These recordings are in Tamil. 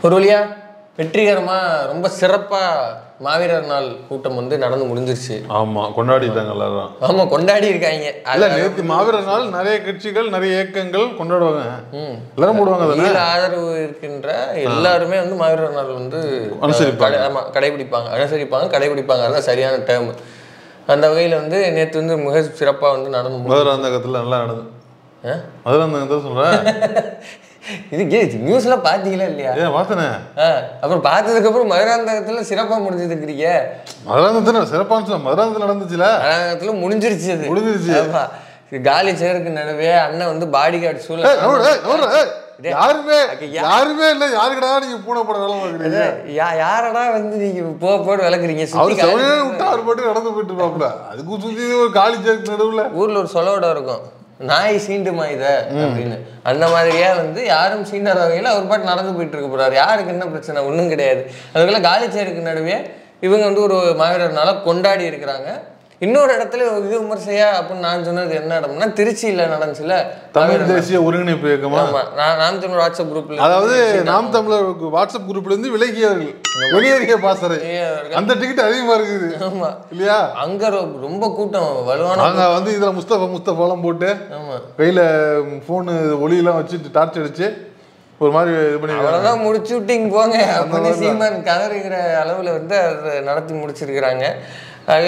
ஒரு வழியா வெற்றிகரமா ரொம்ப சிறப்பா மாவீரர் நாள் கூட்டம் வந்து நடந்து முடிஞ்சிருச்சு. ஆமா, கொண்டாடிட்டாங்க எல்லாரும். ஆமா, கொண்டாடி இருக்காங்க. இல்ல, நேற்று மாவீரர் நாள் நிறைய கட்சிகள் நிறைய இயக்கங்கள் கொண்டாடுவாங்க, எல்லாரும் போடுவாங்க. ஆதரவு இருக்கின்ற எல்லாருமே வந்து மாவீரர் நாள் வந்து அனுசரிப்பாங்க. ஆமா, கடைபிடிப்பாங்க. அதான் சரியான டேர்ம். அந்த வகையில வந்து நேற்று வந்து மிக சிறப்பா வந்து நடந்து மதுராந்தகத்துல நல்லா நடந்து. மதுராந்தகத்தை சொல்றேன். இது நியூஸ்ல பாத்தீங்களா இல்லையா? பார்த்தனே. அப்புறம் பார்த்ததுக்கு அப்புறம் மதுராந்தகத்துல சிறப்பா முடிஞ்சிருக்கிறீங்க. மதுராந்தகத்துல சிறப்பான மதுராந்தகத்துல நடந்துச்சுல, மதுராந்தகத்துல முடிஞ்சிருச்சு. ஆமா, காலி சேருக்கு நடுவே அண்ணன் வந்து பாடி கார்டு சூழல் யாருமே இல்ல. யாருக்கடா நீங்க பூனை போட வேலை பாக்குறீங்க? யாரடா வந்து நீங்க போட்டு விளக்குறீங்க? அவர் போட்டு நடந்து போயிட்டு இருப்பாப்ல. அதுக்கு சுத்தி ஒரு காலி சேருக்கு நடுவுல ஊர்ல ஒரு சொலோட இருக்கும், நாய் சீண்டுமா இத அப்படின்னு. அந்த மாதிரியா வந்து யாரும் சீண்டாத வகையில் அவர் பாட்டு நடந்து போயிட்டு இருக்க போறாரு. யாருக்கு என்ன பிரச்சனை? ஒன்றும் கிடையாது. அதுக்குள்ள காலி சேருக்கு நடுவே இவங்க வந்து ஒரு மாவீரர்னால கொண்டாடி இருக்கிறாங்க. இன்னொரு இடத்துல இது விமர்சையா அப்படின்னு நான் சொன்னது என்ன இடம்னா, திருச்சியில நடந்துச்சுல தமிழ் தேசிய ஒருங்கிணைப்பு இயக்கமா. நாம் தமிழர் வாட்ஸ்அப் குரூப்ல, அதாவது நாம் தமிழர் வாட்ஸ்அப் குரூப்ல இருந்து விலகியவர்கள், வெளியேறிய பாசறை, அந்த டிக்கெட் அதிகமா இருக்குது. ஆமா இல்லையா? அங்க ரொம்ப கூட்டம் வலுவான. அங்க வந்து இதுல முஸ்தபாலாம் போட்டு கையில போனு ஒளியெல்லாம் வச்சுட்டு டார்ச் அடிச்சு ஒரு மாதிரி இது பண்ணி அவ்வளவுதான் முடிச்சு விட்டிங்க போங்க அப்படின்னு சீமான் கதறுகிற அளவுல வந்து அதை நடத்தி முடிச்சிருக்கிறாங்க. ஆக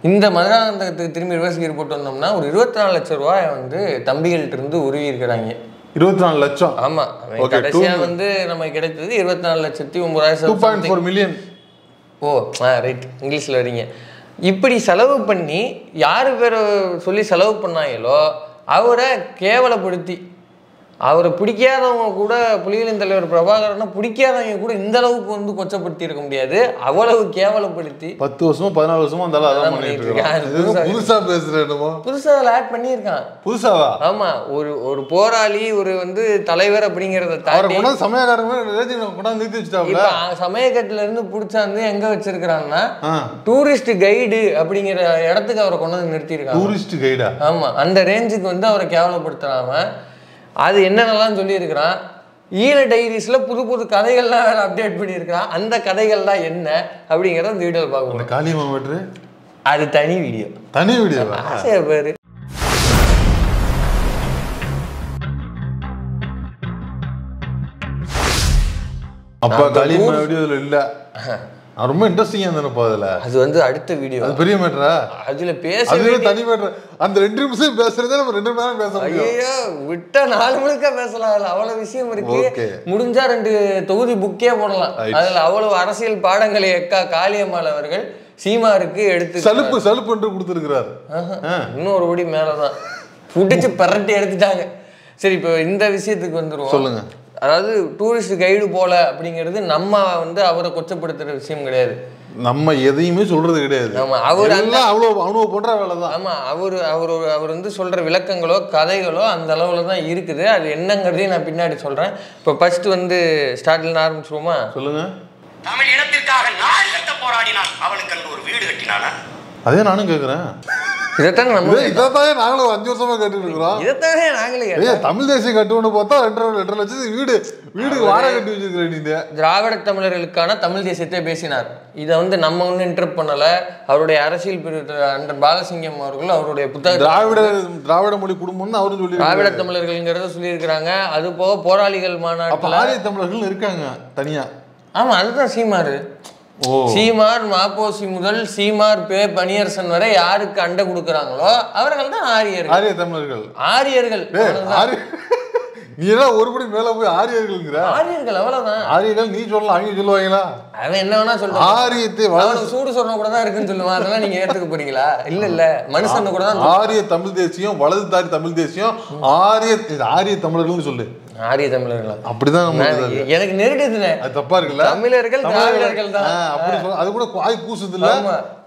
இந்த மதுராந்தகத்துக்கு திரும்பி ரிவர்ஸ் கியர் போட்டு வந்தோம்னா ஒரு 24 லட்சம் ரூபாய் வந்து தம்பிகள்ட்ட இருந்து உருவி இருக்கிறாங்க. 24 லட்சம். ஆமா, கடைசியா வந்து நமக்கு கிடைத்தது 24,09,000 மில்லியன். ஓ ரைட், இங்கிலீஷ்ல வரீங்க. இப்படி செலவு பண்ணி யாரு பேரை சொல்லி செலவு பண்ணாங்களோ அவரை கேவலப்படுத்தி, அவரை பிடிக்காதவங்க கூட, புலிகளின் தலைவர் பிரபாகரனை பிடிக்காதவங்க கூட இந்த அளவுக்கு வந்து கொச்சப்படுத்தி இருக்க முடியாது. அவ்வளவு கேவலப்படுத்தி 10 வருஷமா 14 வருஷமா புதுசா பேசுறேன். புதுசா ஆட் பண்ணியிருக்கான். புதுசாவா? ஆமா, ஒரு போராளி, ஒரு வந்து தலைவர் அப்படிங்கறத தாண்டி சமயக்கட்டுல இருந்து புடிச்சாந்து எங்க வச்சிருக்காங்கன்னா டூரிஸ்ட் கைடு அப்படிங்கிற இடத்துக்கு அவரை கொண்டு வந்து நிறுத்திருக்காங்க. டூரிஸ்ட் கைடா? ஆமா, அந்த ரேஞ்சுக்கு வந்து அவரை கேவலப்படுத்துறாம அது என்னென்னலாம் சொல்லியிருக்கிறான். ஈழ டைரிஸ்ல புது புது கதைகள்லாம் வேற அப்டேட் பண்ணியிருக்கிறான். அந்த கதைகள்லாம் என்ன அப்படிங்கிறத இந்த வீடியோவில் பார்க்கணும். காளியம்மா அது தனி வீடியோ. ஆசையா பேரு. அப்ப காளியம்மா வீடியோல இல்ல, ரொம்ப இன்ட்ரெஸ்டிங்கா இருந்தப்போ. அது வந்து அடுத்த வீடியோ. அது பெரிய மேட்டரா? அதுல பேச தனி மேட்டர். அந்த 2 நிமிஷம் பேசுறதே நம்ம 2 மணி நேரம் பேச முடியும். ஐயோ, விட்டா 4 மணிக்கா பேசலாம். அதுல அவ்வளவு விஷயம் இருக்கு. முடிஞ்சா 2 தொகுதி புக்கே போடலாம். அதுல அவ்வளவு அரசியல் பாடங்களை காளியம்மாள் அவர்கள் சீமாருக்கு எடுத்து சலுப்பு என்று கொடுத்திருக்கிறார். இன்னொரு படி மேலதான் புடிச்சு பரட்டி எடுத்துட்டாங்க. சரி, இப்போ இந்த விஷயத்துக்கு வந்துருவோம். சொல்லுங்க. அதாவது டூரிஸ்ட் கைடு போல அப்படிங்கிறது நம்ம வந்து அவரை கொச்சப்படுத்துற விஷயம் கிடையாது. நம்ம எதையுமே சொல்றது கிடையாது. அவர் அவ்வளவு போன்ற வேலை தான். ஆமா, அவர் வந்து சொல்ற விளக்கங்களோ கதைகளோ அந்த அளவுல தான் இருக்குது. அது என்னங்கிறதையும் நான் பின்னாடி சொல்றேன். இப்போ ஃபர்ஸ்ட் வந்து ஸ்டார்ட்ல ஆரம்பிச்சிருவோமா? சொல்லுங்க. தமிழ் இனத்திற்காக நாடு கட்ட போராடினான், அவனுக்கு அங்க ஒரு வீடு கட்டினானா? அதே நானும் கேட்கிறேன். இதைத்தாங்க நாங்களும் 5 வருஷமா கேட்டுட்டு இருக்கிறோம். இதைத்தானே நாங்களே தமிழ் தேசியம் கட்டுவோன்னு பார்த்தா 2.5 லட்சத்துக்கு வீடு வாடகை கட்டி வச்சிருக்கிறேன். திராவிட தமிழர்களுக்கான தமிழ் தேசியத்தை பேசினார். இதை வந்து நம்ம ஒன்றும் இன்டர்ப்ட் பண்ணல. அவருடைய அரசியல் பிரிவு அண்டர் பாலசிங்கம் அவர்கள் அவருடைய புத்தகம் திராவிட மொழி குடும்பம்னு அவரும் சொல்லி திராவிட தமிழர்கள்ங்கிறத சொல்லியிருக்கிறாங்க. அது போக போராளிகள் மாநாட்டில் ஆரிய தமிழர்கள் இருக்காங்க தனியா. ஆமா, அதுதான் சீமாரு. சீமார் மாப்போசி முதல் சீமார் பனியரசன் வரை யாருக்கு அண்டை கொடுக்குறாங்களோ அவர்கள் தான் ஆரியர்கள். ஆரிய தமிழர்கள், ஆரியர்கள். நீ எல்லாம் ஒருபடி மேல போய் ஆரியர்கள் அவ்வளவுதான். ஆரியர்கள் நீ சொல்லலாம், அவங்க சொல்லுவாங்களா? அவன் என்ன வேணா சொல்றான். ஆரியத்தை சூடு சொன்ன கூட தான் இருக்குன்னு சொல்லுவான். அதெல்லாம் நீங்க ஏத்துக்க போறீங்களா? இல்ல மனுஷன் கூட தான். ஆரிய தமிழ் தேசியம், வலதுதாரி தமிழ் தேசியம், ஆரிய தமிழர்கள் சொல்லு. ஆரிய தமிழர்களா? அப்படிதான் எனக்கு நெருடுதுனே. அது தப்பா இருக்குல்ல? தமிழர்கள் திராவிடர்கள் தான் அப்படி சொல்ல. அது கூட வாய் கூசுது இல்ல?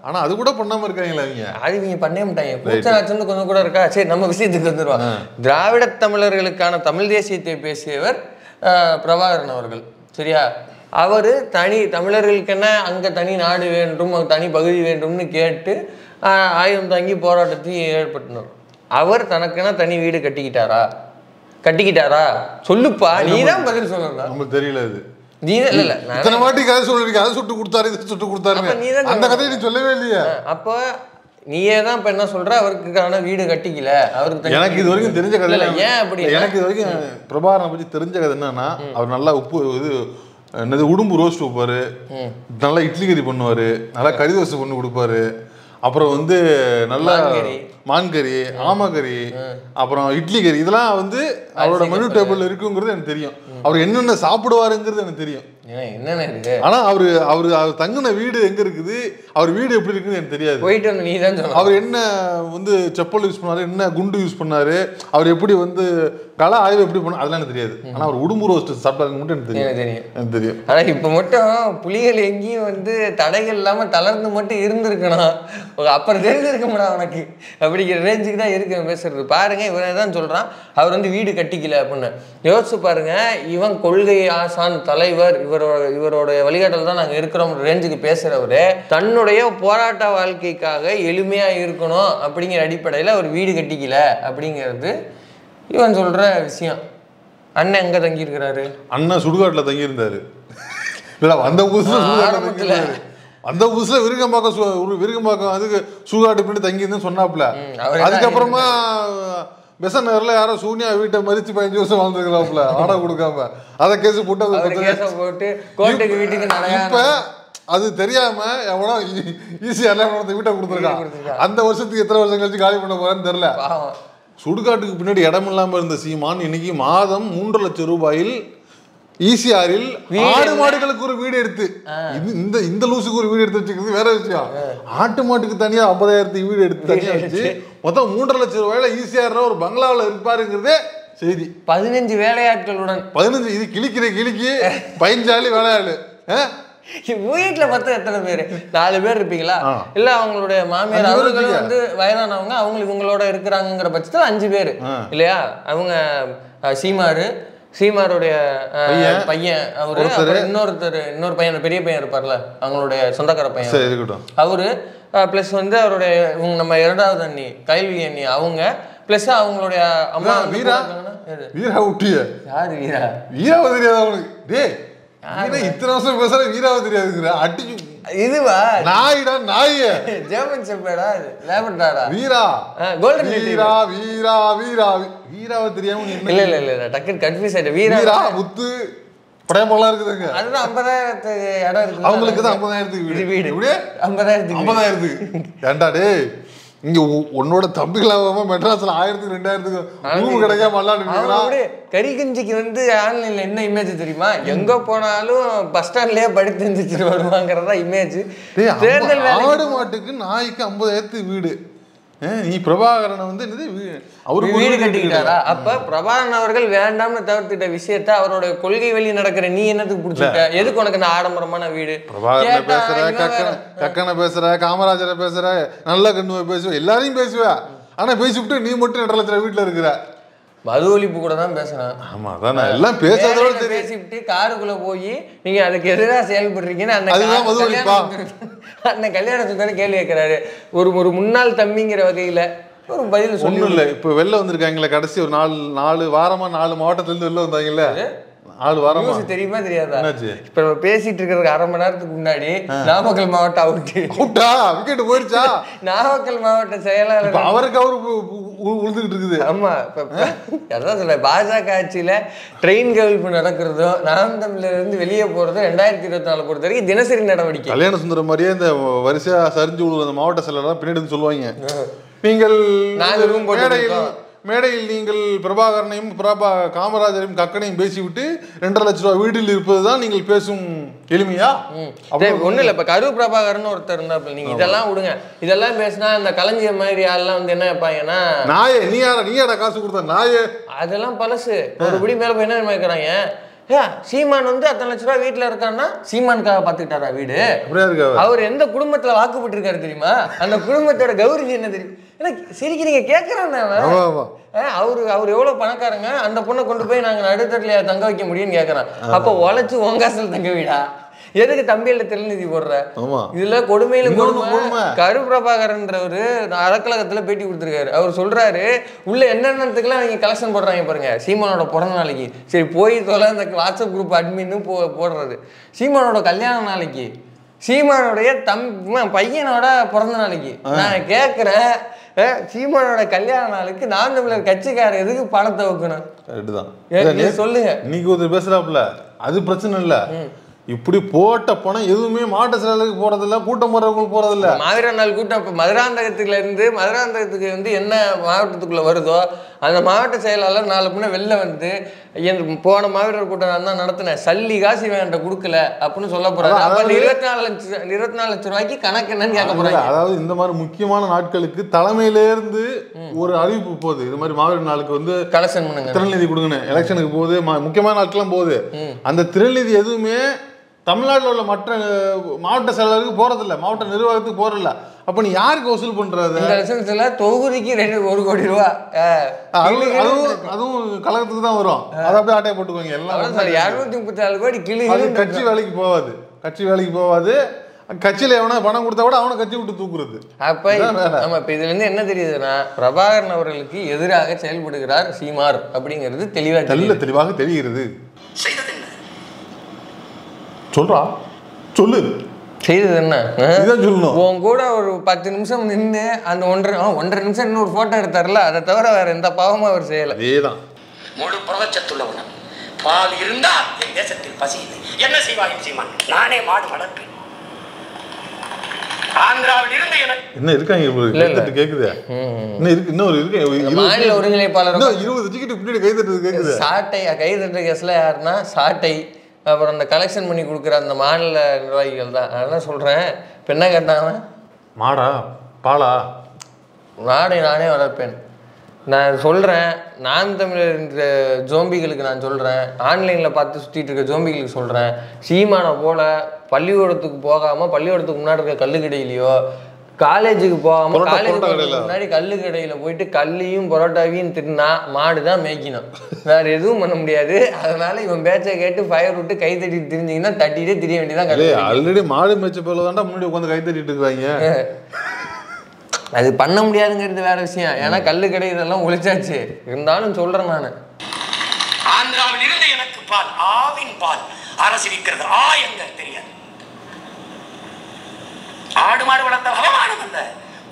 ஆனா அது கூட பண்ணாம இருக்காங்களா? அவங்க பண்ணவே மாட்டாங்க. கூச்சநாச்சம் கொஞ்சம் கூட இருக்கா? சரி, நம்ம விஷயத்துக்கு வந்துருவாங்க. திராவிட தமிழர்களுக்கான தமிழ் தேசியத்தை பேசியவர் பிரபாகரன் அவர்கள். சரியா? அவர் தமிழர்களுக்கு என்ன அங்க தனி நாடு வேண்டும், தனி பகுதி வேண்டும்னு கேட்டு ஆயுதம் தாங்கி போராட்டத்தை ஏற்படுத்தினார். அவர் தனக்கென தனி வீடு கட்டிக்கிட்டாரா? சொல்லுப்பா, நீதான் பதில் சொல்லணும். நமக்கு தெரியல. அது நீ இல்ல இத்தனை வாட்டி கதை சொல்லிருக்க, அதை சுட்டு கொடுத்தாரு இதை சுட்டு கொடுத்தாரு, அந்த கதையை நீ சொல்லவே இல்லையா? அப்போ நீயே தான் இப்ப என்ன சொல்ற, அவருக்கான வீடு கட்டிக்கல அவருக்கு. எனக்கு இது வரைக்கும் தெரிஞ்ச கதை இல்லை. ஏன் அப்படி? எனக்கு இது வரைக்கும் பிரபாகரனை பத்தி தெரிஞ்ச கதை என்னன்னா, அவர் நல்லா உப்பு இது என்னது உடும்பு ரோஸ்ட் வைப்பாரு, நல்லா இட்லி கறி பண்ணுவாரு, நல்லா கறி தோசை பண்ணி கொடுப்பாரு, அப்புறம் வந்து நல்லா மான்கறி, ஆமக்கறி, அப்புறம் இட்லி கறி, இதெல்லாம் வந்து அவரோட மெனு டேபிள் இருக்குங்கிறது எனக்கு தெரியும். அவர் என்னென்ன சாப்பிடுவாருங்கிறது எனக்கு தெரியும். ஆனா அவரு தங்கின வீடு எங்க இருக்குது, அவர் வீடு எப்படி இருக்குன்னு எனக்கு தெரியாது. போயிட்டு வந்து நீ தான் சொல்லணும். அவர் என்ன வந்து செப்பல் யூஸ் பண்ணாரு, என்ன குண்டு யூஸ் பண்ணாரு, அவர் எப்படி வந்து கலை ஆய்வு எப்படி பண்ண, அதெல்லாம் எனக்கு தெரியாது. ஆனா அவர் உடும்பு ரோஸ்ட் சாப்பிட்டாரு மட்டும் எனக்கு தெரியும். ஆனா இப்ப மட்டும் புலிகள் எங்கேயும் வந்து தடைகள் இல்லாம தளர்ந்து மட்டும் இருந்திருக்கணும், அப்புறம் தெரிஞ்சிருக்க முடியாது உனக்கு அப்படிங்கிற ரேஞ்சுக்கு தான் இருக்கு பேசுறது. பாருங்க இவன் தான் சொல்றான் அவர் வந்து வீடு கட்டிக்கல அப்படின்னு. யோசிச்சு பாருங்க, இவன் கொள்கை ஆசான் தலைவர், இவரோட வழிகாட்டல் தான் நாங்கள் இருக்கிறோம் ரேஞ்சுக்கு பேசுகிறவரு தன்னுடைய போராட்ட வாழ்க்கைக்காக எளிமையா இருக்கணும் அப்படிங்கிற அடிப்படையில் அவர் வீடு கட்டிக்கல அப்படிங்கிறது இவன் சொல்ற விஷயம். அண்ணன் எங்க தங்கி இருக்கிறாரு? அண்ணன் சுடுகாட்டில் தங்கி இருந்தாரு. இல்லை அந்த புதுசுல அந்த புதுசுல விருகம்பாக்கம் அதுக்கு சுடுகாட்டு பின்னாடி தங்கி இருந்தேன்னு சொன்னாப்புல. அதுக்கப்புறமா பெசன் நகர்ல யாரோ சூனியா வீட்டை மறிச்சு 15 வருஷம் வாழ்ந்துருக்கலாம்ல வாடகை கொடுக்காம, அதை கேஸ் போட்டு கோர்ட்டுக்கு வீட்டுக்கு. இப்ப அது தெரியாம எவனோ ஈஸியா வீட்டை கொடுத்துருக்கான். அந்த வருஷத்துக்கு எத்தனை வருஷம் கழிச்சு காலி பண்ண போறான்னு தெரியல. சுடுகாட்டுக்கு பின்னாடி இடம் இல்லாம இருந்த சீமான் இன்னைக்கு மாதம் 3 லட்சம் ரூபாயில் ஈசிஆரில் ஆடு மாடுகளுக்கு ஒரு வீடு எடுத்து, இந்த லூசுக்கு ஒரு வீடு எடுத்து வச்சுக்கிறது வேற விஷயம். ஆட்டு மாட்டுக்கு தனியா 50,000 வீடு எடுத்து தனியா வச்சு மொத்தம் 3.5 லட்சம் ரூபாயில ஈசிஆர் ஒரு பங்களாவில் இருப்பாருங்கிறதே செய்தி. 15 வேலையாட்களுடன் 15 இது கிளிக்கு 15 வேலையாளு. வீட்டுல மொத்தம் எத்தனை பேரு? 4 பேர் இருப்பீங்களா? இல்ல அவங்களுடைய மாமியார் அவர்களும் வந்து வயதானவங்க, அவங்களுக்கு இவங்களோட இருக்கிறாங்கிற பட்சத்துல 5 பேரு இல்லையா? அவங்க சீமாருடைய பையன் அவரு, இன்னொரு பையன் பெரிய பையன் இருப்பார்ல அவங்களுடைய சொந்தக்கார பையன் அவரு, பிளஸ் வந்து அவருடைய நம்ம 2வது அண்ணி கைல்வி அண்ணி அவங்க, பிளஸ் அவங்களுடைய அம்மா வீரா ஊட்டிய. யாரு வீரா? வீராவை தெரியாது அவனுக்கு. டேய் இத்தனை வருஷம் பேசுற வீராவை தெரியாதுங்கிற அடிச்சு. இதுவா நாயிடா நாய ஜெர்மன் ஷெப்பர்டா லேபர்டாடா வீரா கோல்டன் வீரா வீரா வீரா வீராவை தெரியாம இல்ல டக்குன்னு கன்ஃபியூஸ் ஆயிட்ட. வீரா முத்து படையமெல்லாம் இருக்குதுங்க. அதுதான் 50,000 இடம் இருக்கு அவங்களுக்கு தான் 50,000 வீடு. இப்படியே 50,000 ஏண்டா டே இங்க உன்னோட தம்பிகளாம மெட்ராஸ்ல 1000-2000 ரூம் கிடைக்காம கறி கஞ்சிக்கு வந்து ஆன்லைன்ல என்ன இமேஜ் தெரியுமா? எங்க போனாலும் பஸ் ஸ்டாண்ட்லயே படுத்து இருந்துச்சு வருவாங்கிறதா இமேஜ். தேர்தல் ஆடு மாட்டுக்கு நாய்க்கு 50,000 வீடு. நீ பிரபாகரனை வந்து அவருக்கு வீடு கட்டிக்கிட்டாரா? அப்ப பிரபாகரன் அவர்கள் வேண்டாம்னு தவிர்த்துட்ட விஷயத்த அவரோட கொள்கை வழி நடக்கிற நீ என்னத்துக்கு பிடிச்சிருக்க? எதுக்கு உனக்கு இந்த ஆடம்பரமான வீடு? பிரபாகரனை பேசுற, கக்கனை பேசுற, காமராஜரை பேசுற, நல்ல கண்ணுவை பேசுவ, எல்லாரையும் பேசுவ. ஆனா பேசிவிட்டு நீ மட்டும் 2 லட்சம் வீட்டுல இருக்கிற. மது ஒழிப்பு கூட தான் பேசுறேன். ஆமா அதான் எல்லாம் பேசுறதோட பேசிவிட்டு காருக்குள்ள போய் நீங்க அதுக்கு எதிராக செயல்படுறீங்கன்னு அந்த கல்யாணத்துக்கு கேள்வி கேட்கிறாரு. ஒரு முன்னாள் தம்பிங்கிற வகையில ஒரு பதில் ஒண்ணும் இல்லை. இப்ப வெளில வந்திருக்காங்களே கடைசி ஒரு 4 வாரமா 4 மாவட்டத்துல இருந்து வெளில வந்தாங்கல்ல, 4 வாரமா தெரியுமா தெரியாதா? இப்ப நம்ம பேசிட்டு இருக்கிறதுக்கு 1/2 மணி நேரத்துக்கு முன்னாடி நாமக்கல் மாவட்டம் அவுட்டா விக்கெட் போயிடுச்சா? நாமக்கல் மாவட்ட செயலாளர் அவருக்கு உழுதுகிட்டு இருக்குது. ஆமா அதான் சொல்ல, பாஜக ஆட்சியில ட்ரெயின் கவிழ்ப்பு நடக்கிறதும் நாம் தமிழர் இருந்து வெளியே போறதும் 2024 பொறுத்த வரைக்கும் தினசரி நடவடிக்கை. கல்யாண சுந்தரம் மாதிரியே இந்த வரிசையா சரிஞ்சு விழுந்த அந்த மாவட்ட செயலாளர் பின்னாடி சொல்லுவாங்க, நீங்கள் மேடையில் நீங்கள் பிரபாகரனையும் காமராஜரையும் கக்கனையும் பேசிவிட்டு 2.5 லட்சம் ரூபாய் வீட்டில் இருப்பதுதான் நீங்கள் பேசும் எளிமையா? ஒண்ணு இல்ல. இப்ப கரு பிரபாகரன் ஒருத்தர் இருந்தாப்புல, நீங்க இதெல்லாம் விடுங்க, இதெல்லாம் பேசினா இந்த கலைஞர் மாதிரி ஆள்லாம் வந்து என்ன வைப்பாங்கன்னா, நாயே நீயாடா காசு கொடுத்த நாயே, அதெல்லாம் பழசு. ஒரு படி மேல போய் என்ன வைக்கிறாங்க, சீமான் வந்து 1.5 லட்ச ரூபாய் வீட்டுல இருக்கான்னா சீமானுக்காக பாத்துக்கிட்டாரா வீடு? அவர் எந்த குடும்பத்துல வாக்குப்பட்டு இருக்காரு தெரியுமா? அந்த குடும்பத்தோட கௌரவம் என்ன தெரியும்? சிரிக்கிறீங்க கேட்கறான். அவர் எவ்வளவு பணக்காரங்க, அந்த பொண்ணை கொண்டு போய் நாங்க நடுத்தரல தங்க வைக்க முடியும்னு கேட்கறான். அப்ப உழைச்சு உங்காசல் தங்க வீடா? எதுக்கு தம்பியில திருநிதி போடுற? ஆமா. இதுல கொடுமையில கொடுமை. கரு பிரபாகரன்றவரு அறக்கழகத்துல பேட்டி கொடுத்துருக்காரு. அவர் சொல்றாரு உள்ள என்னென்னத்துக்குலாம் நீங்க கலெக்ஷன் போடுறாங்க பாருங்க. சீமானோட பிறந்த நாளைக்கு சரி போய் தொலை அந்த வாட்ஸ்அப் குரூப் அட்மின்னு போடுறது. சீமானோட கல்யாண நாளைக்கு, சீமானுடைய பையனோட பிறந்த நாளைக்கு. நான் கேட்குறேன், சீமானோட கல்யாண நாளுக்கு நாம் தமிழர் கட்சிக்காரர் எதுக்கு பணத்தை வைக்கணும்? சொல்லுங்க. இன்னைக்கு ஒருத்தர் பேசுறாப்புல, அது பிரச்சனை இல்ல, இப்படி போட்ட பணம் எதுவுமே மாவட்ட செயலாளருக்கு போறதில்ல, கூட்டம் போறவங்களுக்கு போறதில்ல. மாவீரர் நாள் கூட்டம் இப்போ மதுராந்தகத்துல இருந்து மதுராந்தகத்துக்கு வந்து என்ன மாவட்டத்துக்குள்ள வருதோ அந்த மாவட்ட செயலாளர் நாலு பின்ன வெளில வந்து போன மாவீரர் கூட்டம் நான் தான் நடத்தினேன், சல்லி காசு வேண்ட கொடுக்கல அப்படின்னு சொல்ல போறாரு. அப்ப 24 லட்சம் ரூபாய்க்கு கணக்கு என்னன்னு கேட்க போறாங்க. அதாவது இந்த மாதிரி முக்கியமான நாட்களுக்கு தலைமையில இருந்து ஒரு அறிவிப்பு போகுது, இது மாதிரி மாவீரர் நாளுக்கு வந்து கலெக்ஷன் பண்ணுங்க, திரள்நிதி கொடுங்க, எலெக்ஷனுக்கு போகுது, முக்கியமான நாட்கள்லாம் போகுது. அந்த திரள்நிதி எதுவுமே தமிழ்நாட்டில் உள்ள மற்ற மாவட்ட செயலாளருக்கு போறதில்ல, மாவட்ட நிர்வாகத்துக்கு போறதில்ல. அப்ப நீ யாருக்கு வசூல் பண்றது? இந்த லட்சத்துல தொகுதிக்கு 1 கோடி ரூபாய், அதுவும் கழகத்துக்கு தான் வரும். அதை அப்படியே ஆட்டையை போட்டுக்கோங்க எல்லாம். 234 கோடி கிளி. கட்சி வேலைக்கு போவாது, கட்சி வேலைக்கு போவாது. கட்சியில எவனா பணம் கொடுத்தா கூட அவனை கட்சி விட்டு தூக்குறது. அப்ப நம்ம இப்ப இதுல இருந்து என்ன தெரியுதுன்னா, பிரபாகரன் அவர்களுக்கு எதிராக செயல்படுகிறார் சீமார் அப்படிங்கிறது தெளிவாக தெரிகிறது. சொல்றா சொல்லு, செய்தது என்ன சொல்லணும். உன் கூட ஒரு 10 நிமிஷம் நின்று அந்த 1.5 நிமிஷம் இன்னொரு போட்டோ எடுத்தார்ல, அதை தவிர வேற எந்த பாவமும் அவர் செய்யல. அதேதான். முழு புரதச்சத்துள்ளவன் பால் இருந்தால் என் தேசத்தில் பசி இல்லை. என்ன செய்வாய் சீமான்? நானே மாடு வளர்ப்பேன். ஆந்திராவில் இருந்து என்ன இருக்காங்க கேக்குது, இன்னொரு மாநில ஒருங்கிணைப்பாளர் 20 டிக்கெட் பின்னாடி கைதட்டுறது கேக்குது. சாட்டை கைதட்டுற கேஸ்ல யாருன்னா சாட்டை, அப்புறம் அந்த கலெக்ஷன் பண்ணி கொடுக்குற அந்த மாநில நிர்வாகிகள் தான். அதான் சொல்கிறேன். இப்போ என்ன கேட்டாங்க, மாடா பாலா? மாடை நானே வளர்ப்பேன். நான் சொல்கிறேன், நான் தமிழர் ஜோம்பிகளுக்கு நான் சொல்கிறேன், ஆன்லைனில் பார்த்து சுற்றிட்டு இருக்க ஜோம்பிகளுக்கு சொல்கிறேன், சீமானை போல் பள்ளிக்கூடத்துக்கு போகாமல் பள்ளிக்கூடத்துக்கு முன்னாடி இருக்க கல்லுக்கடையிலையோ, காலேஜுக்கு போகாமல் காலேஜுக்கு முன்னாடி கல்லு கடையில் போயிட்டு கல்லையும் பரோட்டாவையும் தின்னா மாடு தான் மேய்க்கணும், வேற எதுவும் பண்ண முடியாது. அதனால இவன் பேச்சை கேட்டு ஃபயர் விட்டு கை தட்டிட்டு திரிஞ்சிங்கன்னா தட்டிட்டே திரிய வேண்டியதான். ஆல்ரெடி மாடு மேய்ச்ச போல தான்டா முன்னாடி உட்காந்து கை தட்டிட்டு இருக்காங்க. அது பண்ண முடியாதுங்கிறது வேற விஷயம். ஏன்னா கல்லு கடை இதெல்லாம் ஒழிச்சாச்சு. இருந்தாலும் சொல்றேன் நான், ஆந்திராவில் இருந்து எனக்கு பால், ஆவின் பால் அரசு விற்கிறது. எங்க தெரியாது. ஆடு மாடு வளர்த்த அவமானம் அல்ல,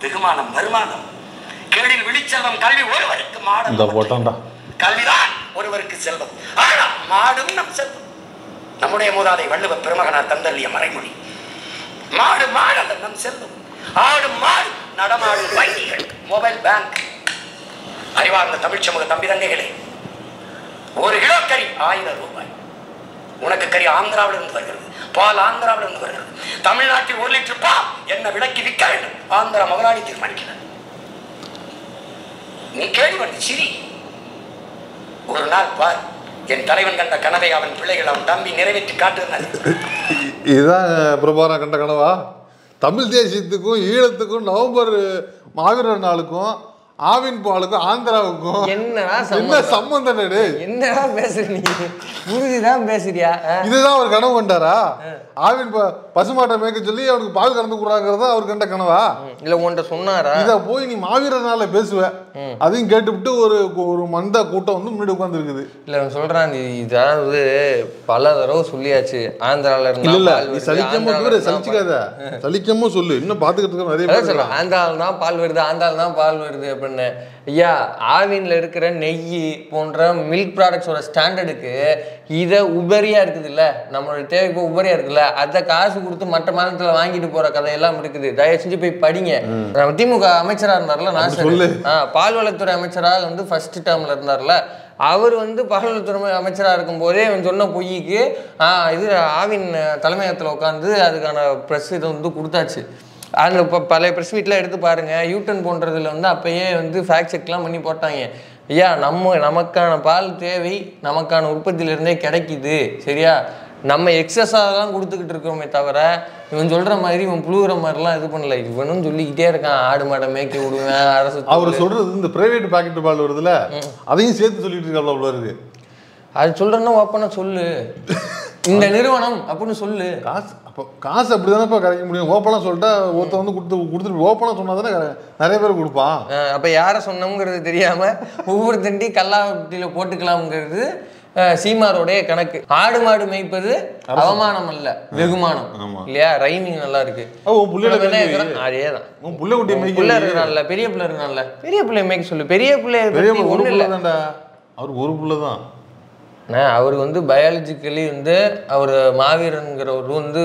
வெகுமானம், வருமானம். கேடில் விழிச்செல்வம் கல்வி ஒருவருக்கு மாடம், கல்விதான் ஒருவருக்கு செல்வம். ஆனா மாடும் நம் செல்வம். நம்முடைய மூதாதை வள்ளுவ பெருமகனார் தந்தல்லிய மறைமொழி. மாடு மாடல்ல நம் செல்வம். ஆடு மாடு நடமாடும் வங்கிகள், மொபைல் பேங்க். அறிவார்ந்த தமிழ் சமூக தம்பி தங்கைகளே, 1 கிலோ கறி 1000 ரூபாய். உனக்கு கறி ஆந்திராவில் இருந்து வருகிறது, பால் ஆந்திராவில் இருந்து வருகிறது. தமிழ்நாட்டில் 1 லிட்டர் பால் என்ன விலைக்கு விற்க வேண்டும் ஆந்திரா முதலாளி தீர்மானிக்கிறார். நீ கேள்வி சிரி. ஒரு நாள் பார், என் தலைவன் கண்ட கனவை அவன் பிள்ளைகள் அவன் தம்பி நிறைவேற்றி காட்டுகிறார். இதுதான் பிரபாகரன் கண்ட கனவா? தமிழ் தேசியத்துக்கும் ஈழத்துக்கும் நவம்பர் மாவீரர் நாளுக்கும் ஆவின் பாலுக்கும் ஆந்திராவுக்கும் என்ன சம்பந்தம்? என்னடா பேசுற நீ? உறுதிதான் பேசுறியா? இதுதான் அவர் கனவு கண்டாரா? ஆவின் பசுமாட்டை மேய்க்க சொல்லி அவனுக்கு பால் கறந்து கூடாங்கிறதா அவர் கண்ட கனவா? இல்ல உன்கிட்ட சொன்னாரா? இத போய் நீ மாவீரர் நாள்ல பேசுவ, அதையும் கேட்டுவிட்டு ஒரு மந்த கூட்டம் வந்து முன்னாடி உட்கார்ந்து இருக்குது. இல்ல சொல்றான், இதாவது பல தடவை சொல்லியாச்சு. ஆந்திரால இல்ல நீ சலிக்காத, சலிக்காம சொல்லு. இன்னும் பாத்துக்கிட்டு நிறைய பேர் ஆந்திரால தான் பால் வருது, ஆந்திரால தான் பால் வருது அப்படின்னு. ஐயா, ஆவின்ல இருக்கிற நெய் போன்ற மில்க் ப்ராடக்ட்ஸோட ஸ்டாண்டர்டுக்கு இதை உபரியா இருக்குது இல்ல, நம்மளோட தேவை இப்போ உபரியா இருக்குல்ல, அதை காசு கொடுத்து மற்ற மாநிலத்துல வாங்கிட்டு போற கதையெல்லாம் இருக்குது. தயவு செஞ்சு போய் படிங்க. திமுக அமைச்சரா இருந்தார்ல நாசர், பால்வளத்துறை அமைச்சராக வந்து ஃபர்ஸ்ட் டேர்ம்ல இருந்தார்ல, அவர் வந்து பால்வளத்துறை அமைச்சராக இருக்கும் போதே அவன் சொன்ன பொய்க்கு இது ஆவின் தலைமையகத்தில் உட்காந்து அதுக்கான ப்ரெஸ் இதை வந்து கொடுத்தாச்சு. அந்த பழைய ப்ரெஸ் மீட்லாம் எடுத்து பாருங்க. யூட்டன் போன்றதுல வந்து அப்பயே வந்து ஃபேக்ட் செக்லாம் பண்ணி போட்டாங்க. ஐயா, நமக்கான பால் தேவை நமக்கான உற்பத்தியிலிருந்தே கிடைக்குது, சரியா? நம்ம எக்ஸஸாக தான் கொடுத்துக்கிட்டு இருக்கோமே தவிர இவன் சொல்ற மாதிரி இவன் புழுகிற மாதிரிலாம் இது பண்ணல. இவனும் சொல்லிக்கிட்டே இருக்கான், ஆடு மாடை மேய்க்க விடுவேன் அரசு. அவர் சொல்றது இந்த பிரைவேட் பாக்கெட் பால் வருதுல, அதையும் சேர்த்து சொல்லிட்டு இருக்காப்ல இருக்கு. அது சொல்றேன்னா ஓப்பனா சொல்லு. இந்த நிறுவனம் அப்படின்னு சொல்லு. காசு அப்படிதானப்பா கிடைக்க முடியும். ஓப்பனாக சொல்லிட்டா ஒருத்த வந்து கொடுத்துட்டு ஓப்பனாக சொன்னா தானே நிறைய பேர் கொடுப்பான். அப்போ யாரை சொன்னோங்கிறது தெரியாம ஒவ்வொரு தண்டி கல்லாவட்டியில் போட்டுக்கலாம்ங்கிறது சீமாரோடைய கணக்கு. ஆடு மாடு மேய்ப்பது அவமானம் அல்ல, வெகுமானம் இல்லையா? ரைமிங் நல்லா இருக்கு. அதேதான் புள்ள குட்டி பிள்ளை இருக்கிறான்ல, பெரிய பிள்ளை இருக்கிறான்ல, பெரிய பிள்ளைய மேய்க்க சொல்லு. பெரிய பிள்ளை ஒண்ணு இல்ல, அவர் ஒரு பிள்ளைதான். அவர் வந்து பயாலஜிக்கலி வந்து அவர் மாவீரன்கிறவர் வந்து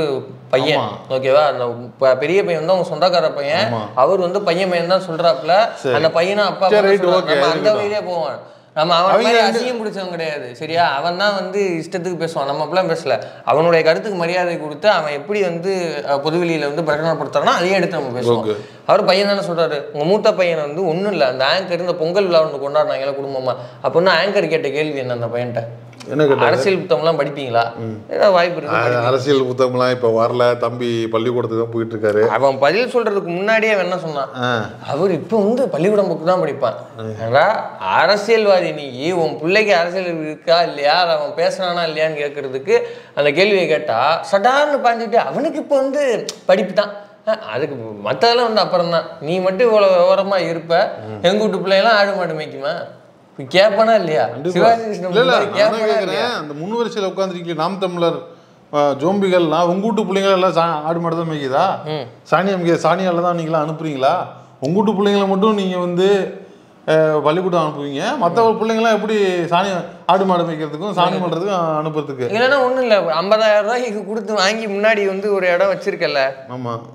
பையன், ஓகேவா? அந்த பெரிய பையன் வந்து அவங்க சொந்தக்கார பையன். அவர் வந்து பையன் தான் சொல்றாப்புல. அந்த பையனை அப்பா அந்த வழியிலே போவான். நம்ம அவன் மாதிரி அசிங்கம் பிடிச்சவன் கிடையாது, சரியா? அவன் தான் வந்து இஷ்டத்துக்கு பேசுவான், நம்ம அப்படிலாம் பேசல. அவனுடைய கருத்துக்கு மரியாதை கொடுத்து அவன் எப்படி வந்து பொதுவெளியில வந்து பிரகடனப்படுத்துறானோ அதையே எடுத்து நம்ம பேசுவோம். அவர் பையன் தானே சொல்றாரு, உங்க மூத்த பையன் வந்து ஒன்றும் இல்லை, அந்த ஆங்கர் இந்த பொங்கல் விழா ஒன்று கொண்டாடுறாங்களா குடும்பமா அப்படின்னா ஆங்கர் கேட்ட கேள்வி என்ன அந்த பையன்ட்ட? அரசியல் புத்தகம்லாம் படிப்பீங்களா? ஏதாவது வாய்ப்பு இருக்கு? அரசியல் புத்தகம்லாம் இப்ப வரல தம்பி, பள்ளிக்கூடத்துக்கு தான் போயிட்டு இருக்காரு. அவன் பதில் சொல்றதுக்கு முன்னாடியே அவன் என்ன சொன்னான், அவர் இப்ப வந்து பள்ளிக்கூடம் புக்கு தான் படிப்பான். அரசியல்வாதி நீ, உன் பிள்ளைக்கு அரசியல் இருக்கா இல்லையா, அவன் பேசுறானா இல்லையான்னு கேட்கறதுக்கு அந்த கேள்வியை கேட்டா சடார்னு பாஞ்சிட்டு அவனுக்கு இப்போ வந்து படிப்பு தான். அதுக்கு மற்றதெல்லாம் வந்து அப்புறம் தான். நீ மட்டும் இவ்வளோ விவரமா இருப்ப, எங்க வீட்டு பிள்ளையெல்லாம் ஆடு மாடு மேய்க்குமா? கேட்பானா இல்லையா? சிவாஜி அந்த முன்வரிசையில் உட்காந்துருக்கீங்க நாம் தமிழர் ஜோம்பிகள்லாம் உங்க வீட்டு பிள்ளைங்க எல்லாம் ஆடு மாடு தான் மேய்க்குதா? சாணியால தான் நீங்களாம் அனுப்புறீங்களா? உங்க வீட்டு பிள்ளைங்களை மட்டும் நீங்க வந்து பள்ளிக்கூடம் அனுப்புவீங்க, மற்ற பிள்ளைங்களாம் எப்படி ஆடு மாடு மேய்க்கிறதுக்கும் சாணி பண்ணுறதுக்கும் அனுப்புறதுக்கு? இல்லைன்னா ஒன்றும் இல்லை, 50,000 ரூபாய்க்கு கொடுத்து வாங்கி முன்னாடி வந்து ஒரு இடம் வச்சிருக்கல, ஆமாம்